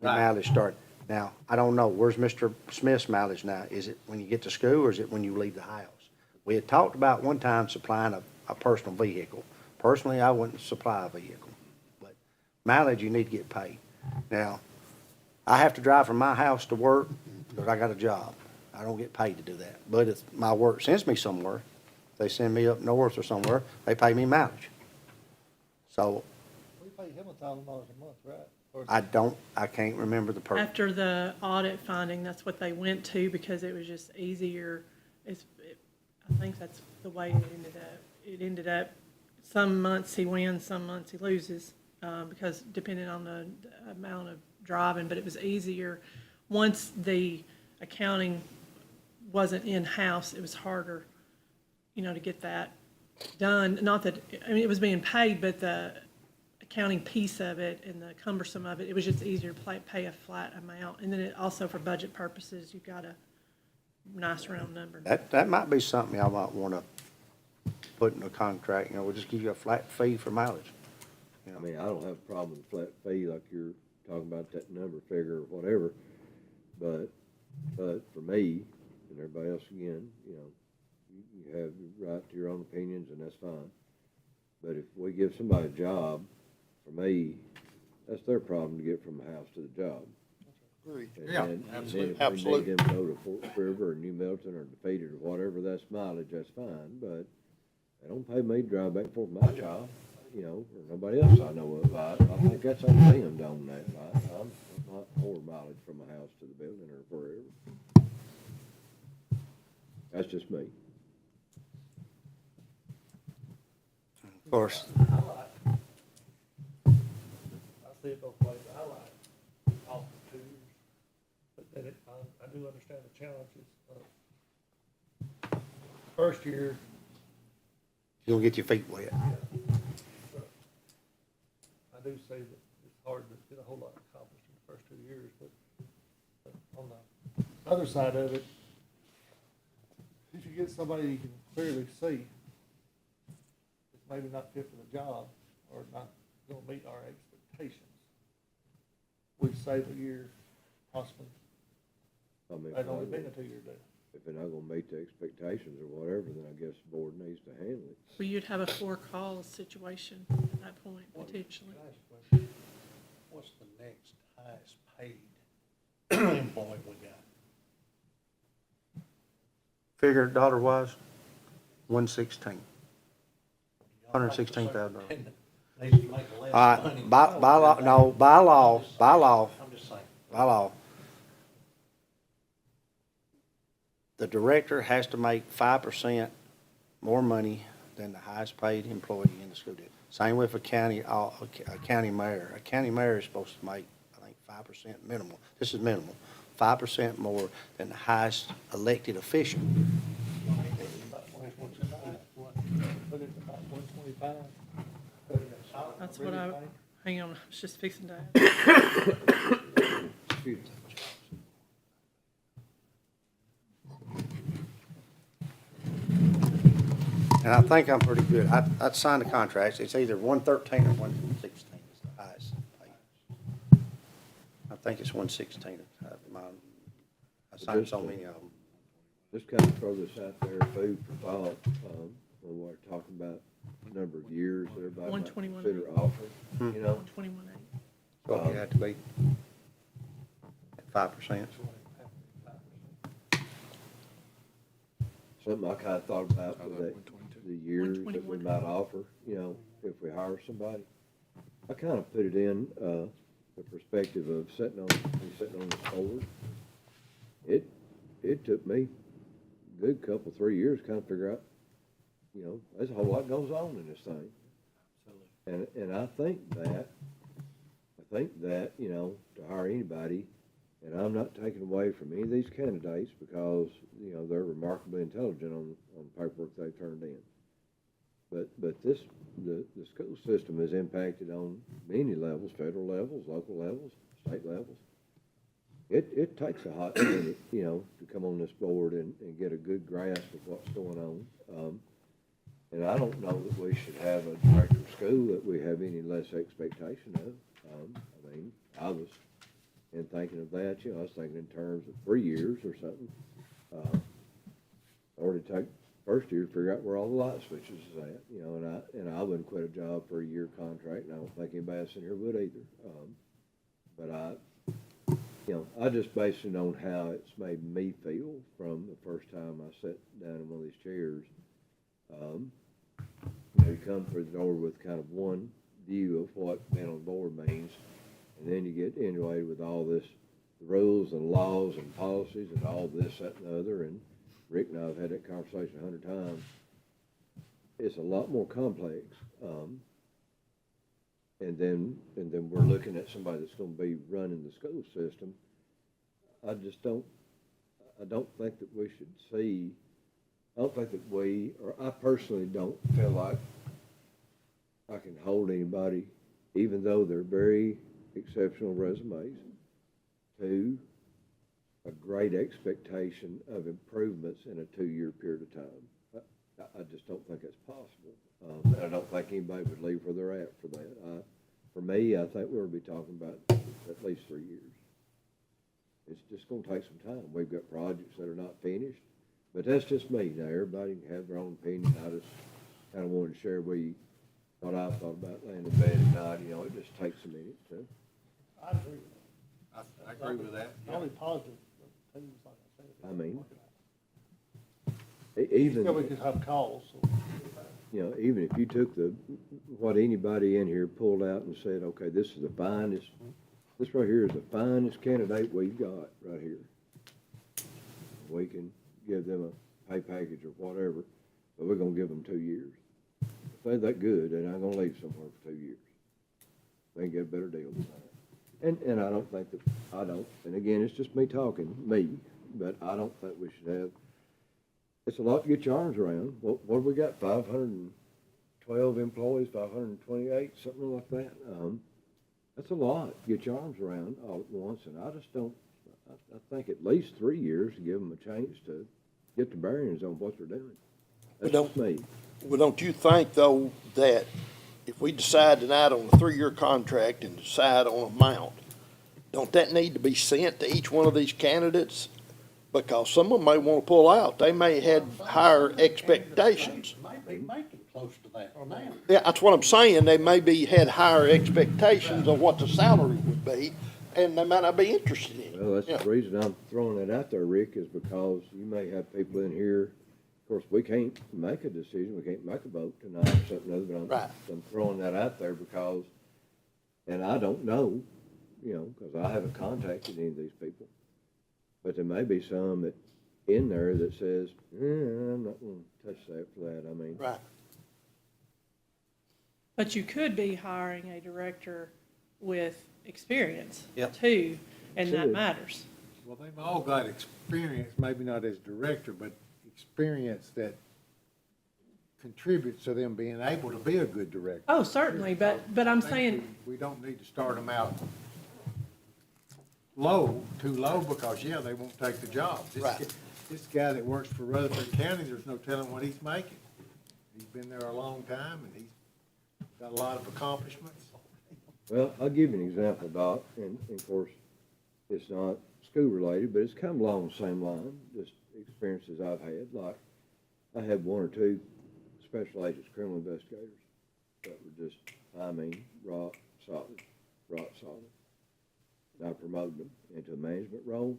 The Right. mileage started. Now, I don't know, where's Mr. Smith's mileage now? Is it when you get to school or is it when you leave the house? We had talked about one time supplying a personal vehicle. Personally, I wouldn't supply a vehicle, but mileage, you need to get paid. Now, I have to drive from my house to work because I got a job. I don't get paid to do that. But if my work sends me somewhere, they send me up north or somewhere, they pay me mileage. So We pay him $1,000 a month, right? Or- I can't remember the per. After the audit finding, that's what they went to because it was just easier. I think that's the way it ended up. It ended up, some months he wins, some months he loses, because depending on the amount of driving, but it was easier. Once the accounting wasn't in-house, it was harder, to get that done. Not that, I mean, it was being paid, but the accounting piece of it and the cumbersome of it, it was just easier to pay a flat amount. And then it also, for budget purposes, you've got a nice round number. That might be something I might want to put in a contract, we'll just give you a flat fee for mileage. I mean, I don't have a problem with flat fee like you're talking about that number figure or whatever. But for me and everybody else again, you have the right to your own opinions and that's fine. But if we give somebody a job, for me, that's their problem to get from the house to the job. Agree. Yeah, And then absolutely. if we Absolutely. need them to go to Fort River or New Milton or Defeated or whatever, that's mileage, that's fine, but they don't pay me to drive back and forth my job, you know, or nobody else I know of. I think that's on them to own that. I'm not for mileage from my house to the building or wherever. That's just me. Of course, I see it both ways. I like off for 2 years, but then I do understand the challenges of first year. you'll get your feet wet. I do see that it's hard to get a whole lot accomplished in the first 2 years, but on the other side of it, if you get somebody you can clearly see, it's maybe not fit for the job or not gonna meet our expectations, we've saved a year, possibly, I mean, might only been a 2-year deal. if they're not gonna meet the expectations or whatever, then I guess the board needs to handle it. Well, you'd have a 4-call situation at that point, potentially. Can I ask a question? What's the next highest paid employee we got? Figure dollar wise, 116. $116,000. They used to make less All right, money. by law, no, by law, I'm just saying. by law. The director has to make 5% more money than the highest paid employee in the school district. Same with a county mayor. A county mayor is supposed to make, I think, 5% minimal. This is minimal, 5% more than the highest elected official. Put it about 125. That's what hang on, I was just fixing to add. Excuse me. And I think I'm pretty good. I'd signed the contracts. It's either 113 or 116 is the highest paid. I think it's 116. I signed so many of them. Just kind of throw this out there, food for thought, when we're talking about the number of years that everybody might 121. consider offering, you know? 121.8. What you had to be. 5%. Something I kind of thought about with the years that we 121. might offer, you know, if we hire somebody. I kind of put it in, the perspective of sitting on this board. It took me a good couple, 3 years to kind of figure out, you know, there's a whole lot goes on in this thing. And I think that, you know, to hire anybody, and I'm not taking away from any of these candidates because, you know, they're remarkably intelligent on the paperwork they turned in. But the school system is impacted on many levels, federal levels, local levels, state levels. It takes a hot minute, you know, to come on this board and get a good grasp of what's going on. And I don't know that we should have a director of school that we have any less expectation of. I mean, I was, in thinking of that, you know, I was thinking in terms of 3 years or something. Already take first year to figure out where all the light switches is at, you know, and I wouldn't quit a job for a year contract, and I don't think anybody else in here would either. But you know, I just based it on how it's made me feel from the first time I sat down in one of these chairs. You know, you come through the door with kind of one view of what being on the board means, and then you get integrated with all this, the rules and laws and policies and all this, that, and the other, and Rick and I have had that conversation 100 times. It's a lot more complex. And then we're looking at somebody that's gonna be running the school system. I don't think that we should see, I don't think that we, or I personally don't feel like I can hold anybody, even though they're very exceptional resumes, to a great expectation of improvements in a 2-year period of time. I just don't think it's possible. And I don't think anybody would leave where they're at for that. For me, I think we'll be talking about at least 3 years. It's just gonna take some time. We've got projects that are not finished, but that's just me. Now, everybody can have their own opinion. I just kind of wanted to share with you what I thought about laying in bed at night. You know, it just takes a minute to. I agree with that. I agree with that. The only positive, too, is like I said. I mean, Yeah, we even, could have calls, so. you know, even if you took what anybody in here pulled out and said, okay, this is the finest, this right here is the finest candidate we've got right here. We can give them a pay package or whatever, but we're gonna give them 2 years. If they're that good, they're not gonna leave somewhere for 2 years. They can get a better deal than that. And I don't think and again, it's just me talking, but I don't think we should have, it's a lot to get your arms around. What have we got, 512 employees, 528, something like that? That's a lot to get your arms around all at once, and I just don't, I think at least 3 years to give them a chance to get the bearings on what they're doing. That's But just me. Well, don't you think, though, that if we decide tonight on a 3-year contract and decide on amount, don't that need to be sent to each one of these candidates? Because some of them may want to pull out. They may have higher expectations. Might be making close to that now. Yeah, that's what I'm saying. They maybe had higher expectations of what the salary would be, and they might not be interested in it. Well, that's Yeah. the reason I'm throwing that out there, Rick, is because you may have people in here, of course, we can't make a decision, we can't make a vote tonight or something other, but Right. I'm throwing that out there because, and I don't know, you know, because I haven't contacted any of these people. But there may be some that, in there that says, I'm not gonna touch that for that, I mean. Right. But you could be hiring a director with experience Yep. too, and that Could. matters. Well, they've all got experience, maybe not as director, but experience that contributes to them being able to be a good director. Oh, certainly, but I'm I think saying, we don't need to start them out too low, because, yeah, they won't take the job. Right. This guy that works for Rutherford County, there's no telling what he's making. He's been there a long time, and he's got a lot of accomplishments. Well, I'll give you an example, Doc, and of course, it's not school related, but it's kind of along the same line, just experiences I've had. Like, I had 1 or 2 special agents, criminal investigators, that were just, I mean, rock solid. And I promoted them into a management role.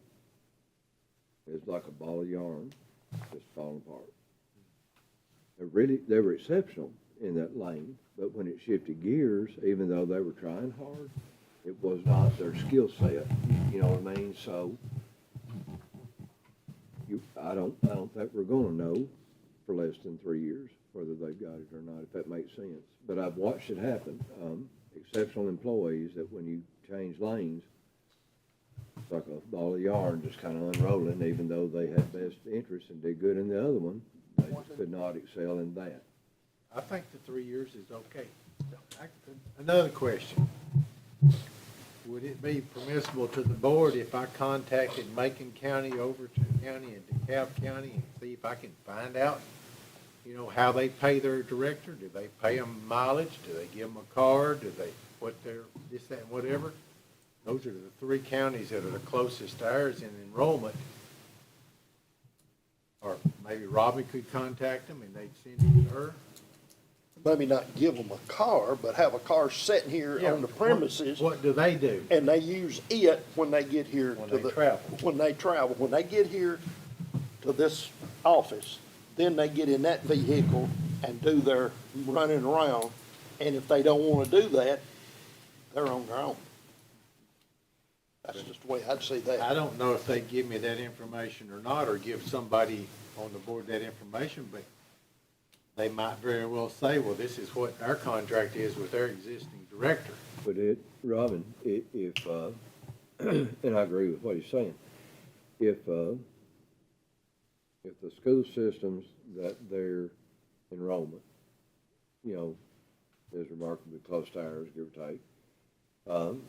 It was like a ball of yarn, just falling apart. They were exceptional in that lane, but when it shifted gears, even though they were trying hard, it was not their skill set, you know what I mean? So, I don't think we're gonna know for less than 3 years whether they've got it or not, if that makes sense. But I've watched it happen, exceptional employees that when you change lanes, it's like a ball of yarn just kind of unrolling, even though they had best interest and did good in the other one, they just could not excel in that. I think the 3 years is okay. Another question. Would it be permissible to the board if I contacted Macon County, Overton County, and DeKalb County and see if I can find out, you know, how they pay their director? Do they pay them mileage? Do they give them a car? Do they, what their, this, that, and whatever? Those are the 3 counties that are the closest to ours in enrollment. Or maybe Robbie could contact them and they'd send it to her. Maybe not give them a car, but have a car sitting here on the premises, What do they do? and they use it when they get here When to they the. travel. When they travel. When they get here to this office, then they get in that vehicle and do their running around. And if they don't wanna do that, they're on their own. That's just the way I'd see I that. don't know if they give me that information or not, or give somebody on the board that information, but they might very well say, well, this is what our contract is with their existing director. But Robin, if, and I agree with what he's saying, if the school systems that their enrollment, you know, is remarkably close to ours, give or take,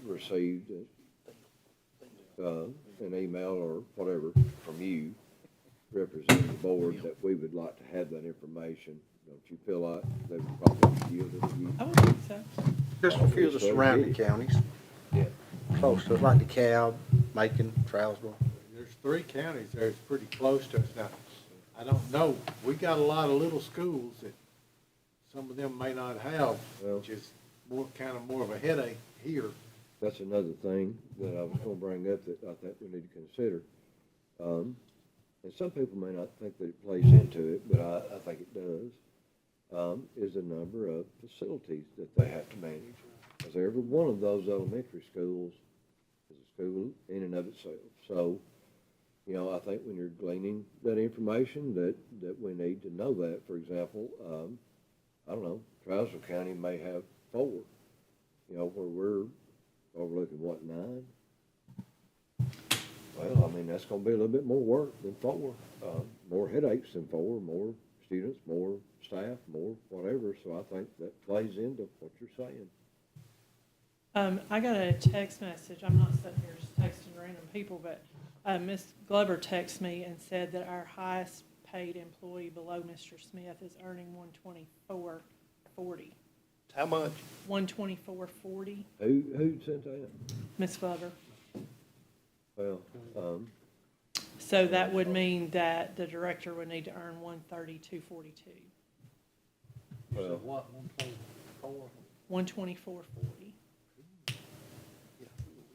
received an email or whatever from you representing the board that we would like to have that information, don't you feel like they would probably yield it to you? I would think so. Just a few of the surrounding counties, Yeah. close to it, like DeKalb, Macon, Trousville. There's 3 counties there that's pretty close to us. Now, I don't know, we got a lot of little schools that some of them may not have, Well- which is more of a headache here. that's another thing that I was gonna bring up that I think we need to consider. And some people may not think that it plays into it, but I think it does, is the number of facilities that they have to manage. Because every one of those elementary schools is a school in and of itself. So, you know, I think when you're gleaning that information, that we need to know that. For example, I don't know, Trousdale County may have 4, you know, where we're overlooking, what, 9? Well, I mean, that's gonna be a little bit more work than 4, more headaches than 4, more students, more staff, more whatever, so I think that plays into what you're saying. I got a text message, I'm not sitting here just texting random people, but Ms. Glover texted me and said that our highest paid employee below Mr. Smith is earning $124.40. How much? $124.40, Who sent that? Ms. Glover. Well, So that would mean that the director would need to earn $132.42. You Well- said what, 124, $124.40.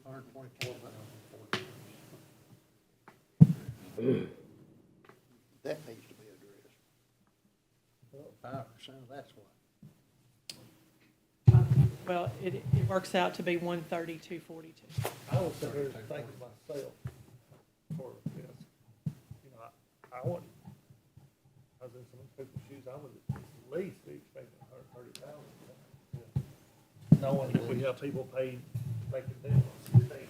124,040? That needs to be addressed. 5% of that's what? Well, it works out to be $132.42. I was sitting here thinking to myself, for this, you know, I wouldn't, I was in some people's shoes, I would at least be expecting $130,000. Knowing that we have people paid, making them 16.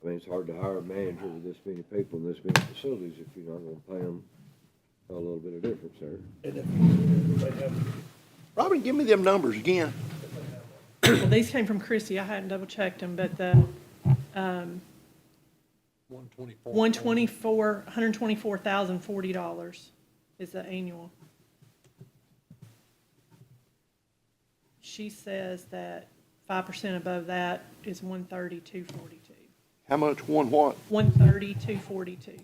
I mean, it's hard to hire a manager with this many people and this many facilities if you're not gonna pay them a little bit of difference there. And if they have, Robin, give me them numbers again. Well, these came from Chrissy, I hadn't double checked them, but the, 124. $124,040 is the annual. She says that 5% above that is $132.42. How much, one what? $132.42.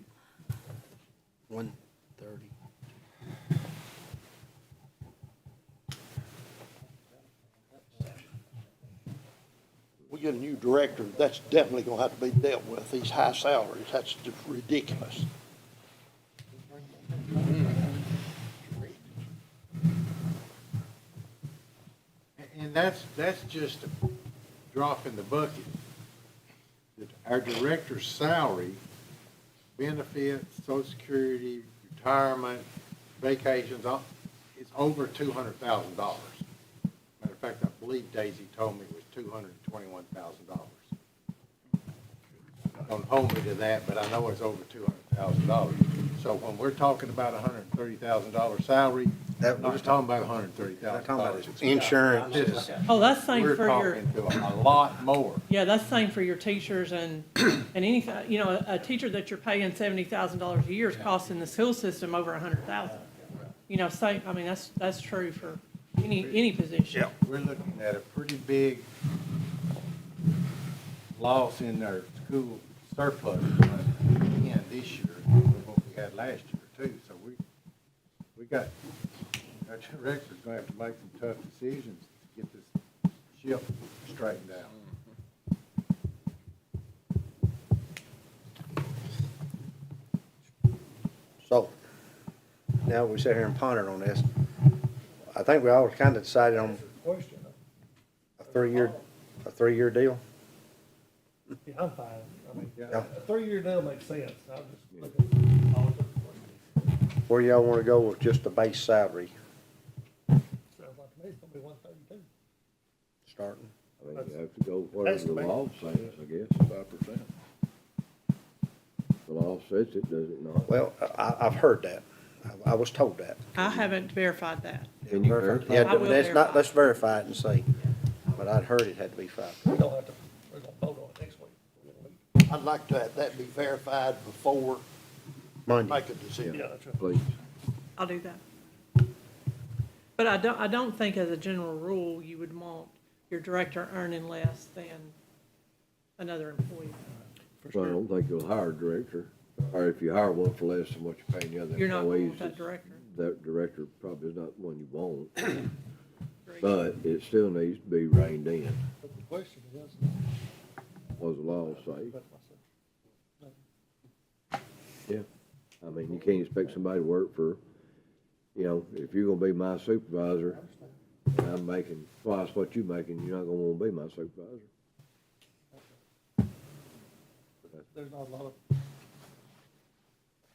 130. We get a new director, that's definitely gonna have to be dealt with, these high salaries, that's just ridiculous. And that's just a drop in the bucket. That our director's salary, benefits, social security, retirement, vacations, it's over $200,000. Matter of fact, I believe Daisy told me it was $221,000. Don't hold me to that, but I know it's over $200,000. So when we're talking about $130,000 salary, That we're was- just talking about They're $130,000. talking about insurance. Oh, that's same We're for your, talking to a lot more. yeah, that's same for your teachers and anything, you know, a teacher that you're paying $70,000 a year is costing the school system over $100,000. You know, same, I mean, that's true for any position. Yeah. We're looking at a pretty big loss in our school surplus again this year, than what we had last year too. So we got, our director's gonna have to make some tough decisions to get this ship straightened out. So, now we sit here and ponder on this. I think we all kind of decided on Question, a 3-year deal. yeah, I'm fine, I mean, Yeah. a 3-year deal makes sense, I'm just looking at all the Where y'all want to go with just the base salary sounds like to me it's gonna be 132. starting? I mean, you have to go whatever the Estimate. law says, I guess. 5%. The law says it, does it not? Well, I've heard that. I was told that. I haven't verified that. Can you verify? Yeah, I will let's not, verify. let's verify it and see. But I'd heard it had to be 5. We don't have to, we're gonna vote on it next week. I'd like to have that be verified before Monday. make a decision. Yeah, that's right. Please. I'll do that. But I don't think as a general rule, you would want your director earning less than another employee. So I don't think you'll hire a director, or if you hire one for less than what you're paying the other You're not going employees, with that director. that director probably is not one you want. Agreed. but it still needs to be reined in, But the question is, was the law say. that's myself. Yeah, I mean, you can't expect somebody to work for, you know, if you're gonna be my supervisor, and I'm making twice what you're making, you're not gonna wanna be my supervisor. There's not a lot of, I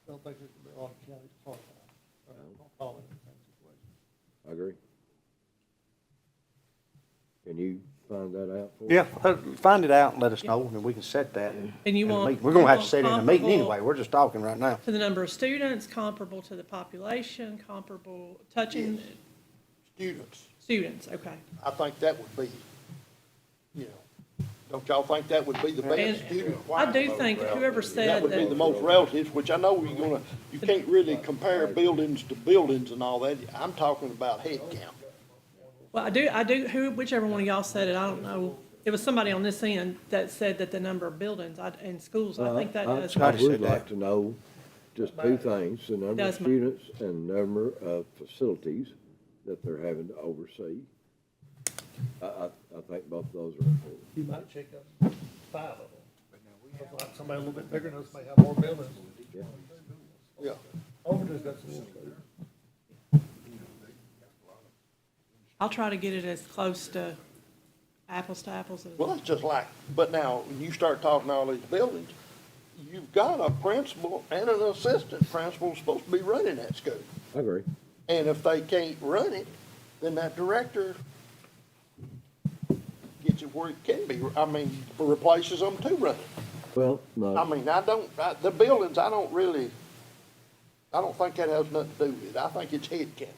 don't think there's gonna be a lot of counties part-time, or all in the same situation. I agree. Can you find that out for us? Yeah, find it out and let us know, and we can set that. And you in a want- meeting. We're gonna have you to set it in a want meeting comparable- anyway, we're just talking right now. To the number of students, comparable to the population, comparable, touching students, okay. I think that would be, you know, don't y'all think that would be the best? And I do think whoever That said would be the that, most relatives, which I know you can't really compare buildings to buildings and all that. I'm talking about head count. well, I do, whichever one of y'all said it, I don't know. It was somebody on this end that said that the number of buildings in schools, I think that does. I Scotty would said that. like to know just two things, the number of Does ma- students and number of facilities that they're having to oversee. I think both of those are important. You might check up 5 of them. Because like somebody a little bit bigger than us may have more buildings. Yeah. Overton's got some more schools. I'll try to get it as close to apples as. Well, that's just like, but now, when you start talking all these buildings, you've got a principal and an assistant principal supposed to be running that school. I agree. And if they can't run it, then that director gets it where it can be, replaces them to run it. Well, no. The buildings, I don't think that has nothing to do with it. I think it's head count.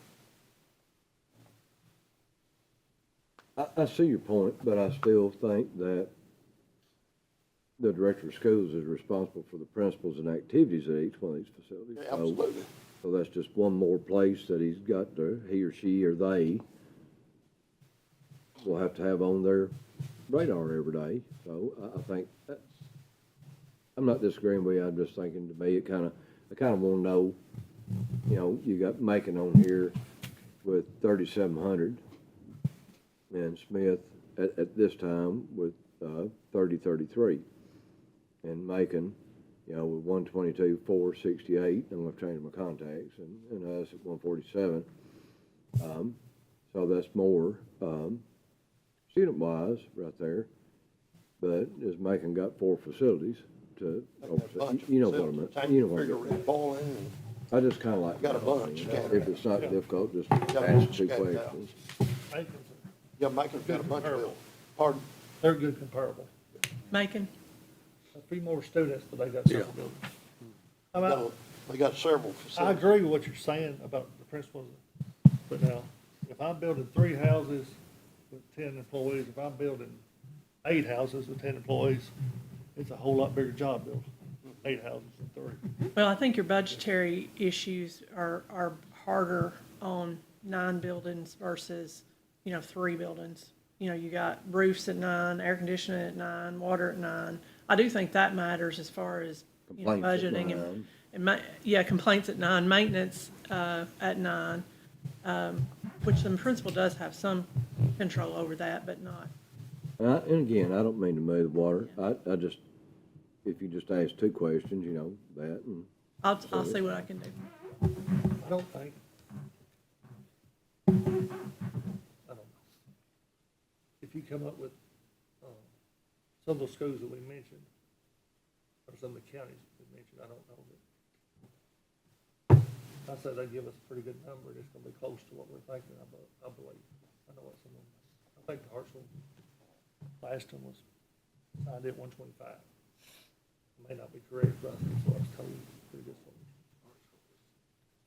I see your point, but I still think that the director of schools is responsible for the principles and activities at each one of these facilities. So- Absolutely. So that's just one more place that he's got to, he or she or they will have to have on their radar every day. So I think that, I'm not disagreeing with you, I'm just thinking to me, I kind of want to know, you know, you got Macon on here with 3,700 and Smith at this time with 3033. And Macon, you know, with 122, 468, I'm gonna change my contacts, and us at 147. So that's more, student-wise, right there. But is Macon got 4 facilities to, you know what I mean, you know what I mean. Boiling and I just kinda like. Got a bunch scattered. If it's not difficult, just a ask bunch 2 scattered out. questions. Yeah, Macon's got a bunch of buildings. Pardon? They're good comparable. Macon, A few more students, but they got several buildings. They got several I facilities. agree with what you're saying about the principals, but now, if I'm building 3 houses with 10 employees, if I'm building 8 houses with 10 employees, it's a whole lot bigger job building 8 houses than 3. well, I think your budgetary issues are harder on 9 buildings versus, 3 buildings. You got roofs at 9, air conditioning at 9, water at 9. I do think that matters as far as, Complaints at budgeting 9. and complaints at 9, maintenance, at 9. Which the principal does have some control over that, but not. And again, I don't mean to muddy the water. I just, if you just ask 2 questions, you know, that and. I'll see what I can do. I don't think. I don't know. If you come up with, some of those schools that we mentioned, or some of the counties we mentioned, I don't know that. I said they give us a pretty good number, it's gonna be close to what we're thinking, I believe. I know what some of them, I think the Hartsville, last one was signed at 125. May not be correct, but I think that's what I was told, pretty good for me.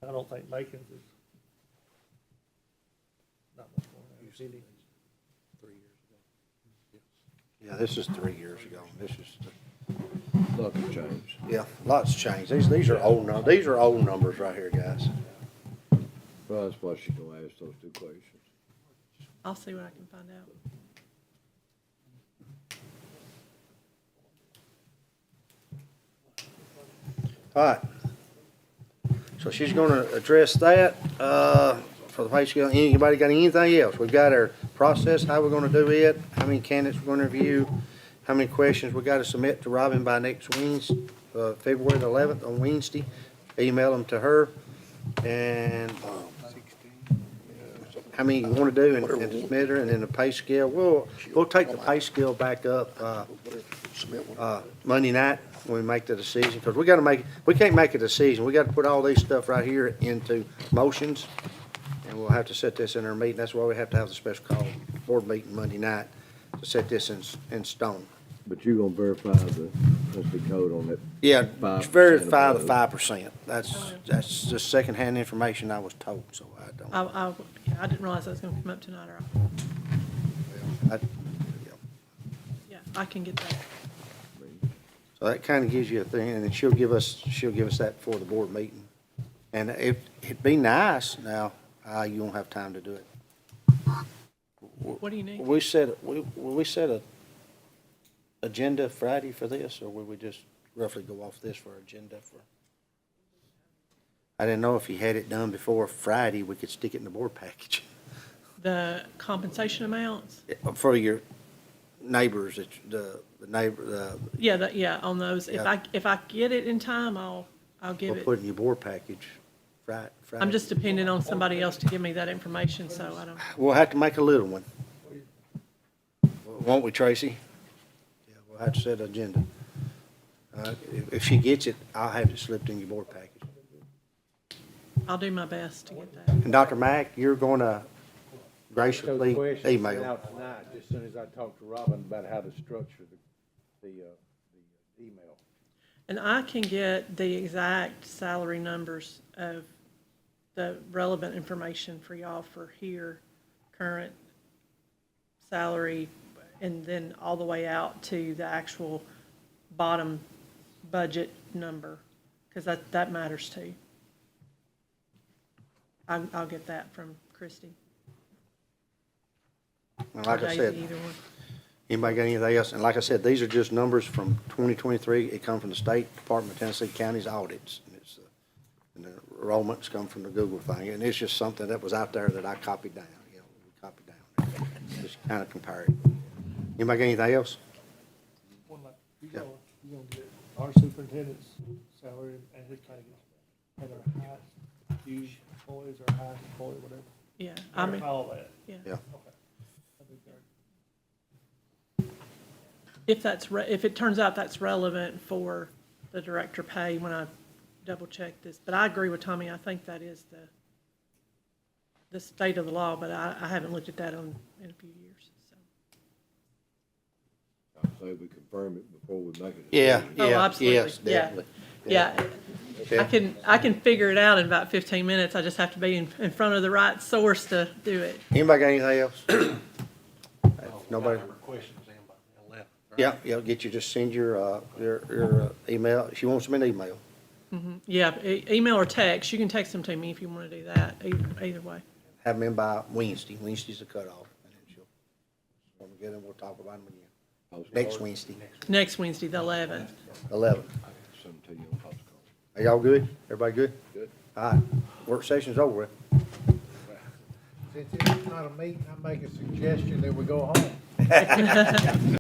I don't think Macon's is not much more. Yeah, this is 3 years ago, this is, Nothing changed. yeah, lots changed, these are old numbers right here, guys. Well, that's why she's gonna ask those 2 questions. I'll see what I can find out. All right. So she's gonna address that. for the pay scale. Anybody got anything else? We've got our process, how we're gonna do it, how many candidates we're gonna interview, how many questions we gotta submit to Robin by next Wednesday, February the 11th on Wednesday. Email them to her, and how many you wanna do and submit her, and then the pay scale. We'll take the pay scale back up, Monday night when we make the decision, because we can't make a decision. We gotta put all these stuff right here into motions, and we'll have to set this in our meeting. That's why we have to have the special call board meeting Monday night to set this in stone. But you're gonna verify the code on it? Yeah, 5% verify the above. 5%. That's just secondhand information I was told, so I don't. I didn't realize that was gonna come up tonight, or, yeah, I can get that. So that kind of gives you a thing, and then she'll give us that for the board meeting. And it'd be nice now, you won't have time to do it. What do you need? We set a agenda Friday for this, or would we just roughly go off this for agenda for? I didn't know if you had it done before Friday, we could stick it in the board package The compensation amounts? for your neighbors, the neighbor, Yeah, on those. Yeah. If I get it in time, I'll give we'll it. put it in your board package Friday. I'm just depending on somebody else to give me that information, so I don't. We'll have to make a little one. Won't we, Tracy? Yeah, we'll have to set an agenda. If she gets it, I'll have it slipped in your board package. I'll do my best to get that. And Dr. Mack, you're gonna Those graciously questions sent email. out tonight, just as soon as I talk to Robin about how to structure the email. And I can get the exact salary numbers of the relevant information for y'all for here, current salary, and then all the way out to the actual bottom budget number, because that matters too. I'll get that from Christie. And like I Daisy, said, either one. anybody got anything else? And like I said, these are just numbers from 2023. It come from the State Department of Tennessee County's audits. And the enrollments come from the Google thing. And it's just something that was out there that I copied down, we copied down. Just kind of compare it. Anybody got anything else? One like, you gonna get our superintendent's salary and his kind of gets, and our highest used employees or highest employee, whatever. Yeah, I mean, Verify all that. yeah. Yeah. Okay. That'd be great. If it turns out that's relevant for the director pay when I double check this, but I agree with Tommy, I think that is the state of the law, but I haven't looked at that in a few years, so. I'd say we confirm it before we make it. Yeah, Oh, yeah, absolutely. yes, Yeah. definitely. Yeah, Okay. I can figure it out in about 15 minutes, I just have to be in front of the right source to do it. Anybody got anything else? Nobody? Questions in by the 11th, right? Yeah, get you, just send your email. She wants them in email. Yeah, email or text, you can text them to me if you want to do that, either way. Have them in by Wednesday. Wednesday's the cutoff. And then when we get them, we'll talk about them again. Postcard. Next Wednesday, Next Wednesday, the 11th. 11. Send it to you on postcard. Are y'all good? Everybody good? Good. All right, work session's over with. Since it's not a meeting, I make a suggestion that we go home.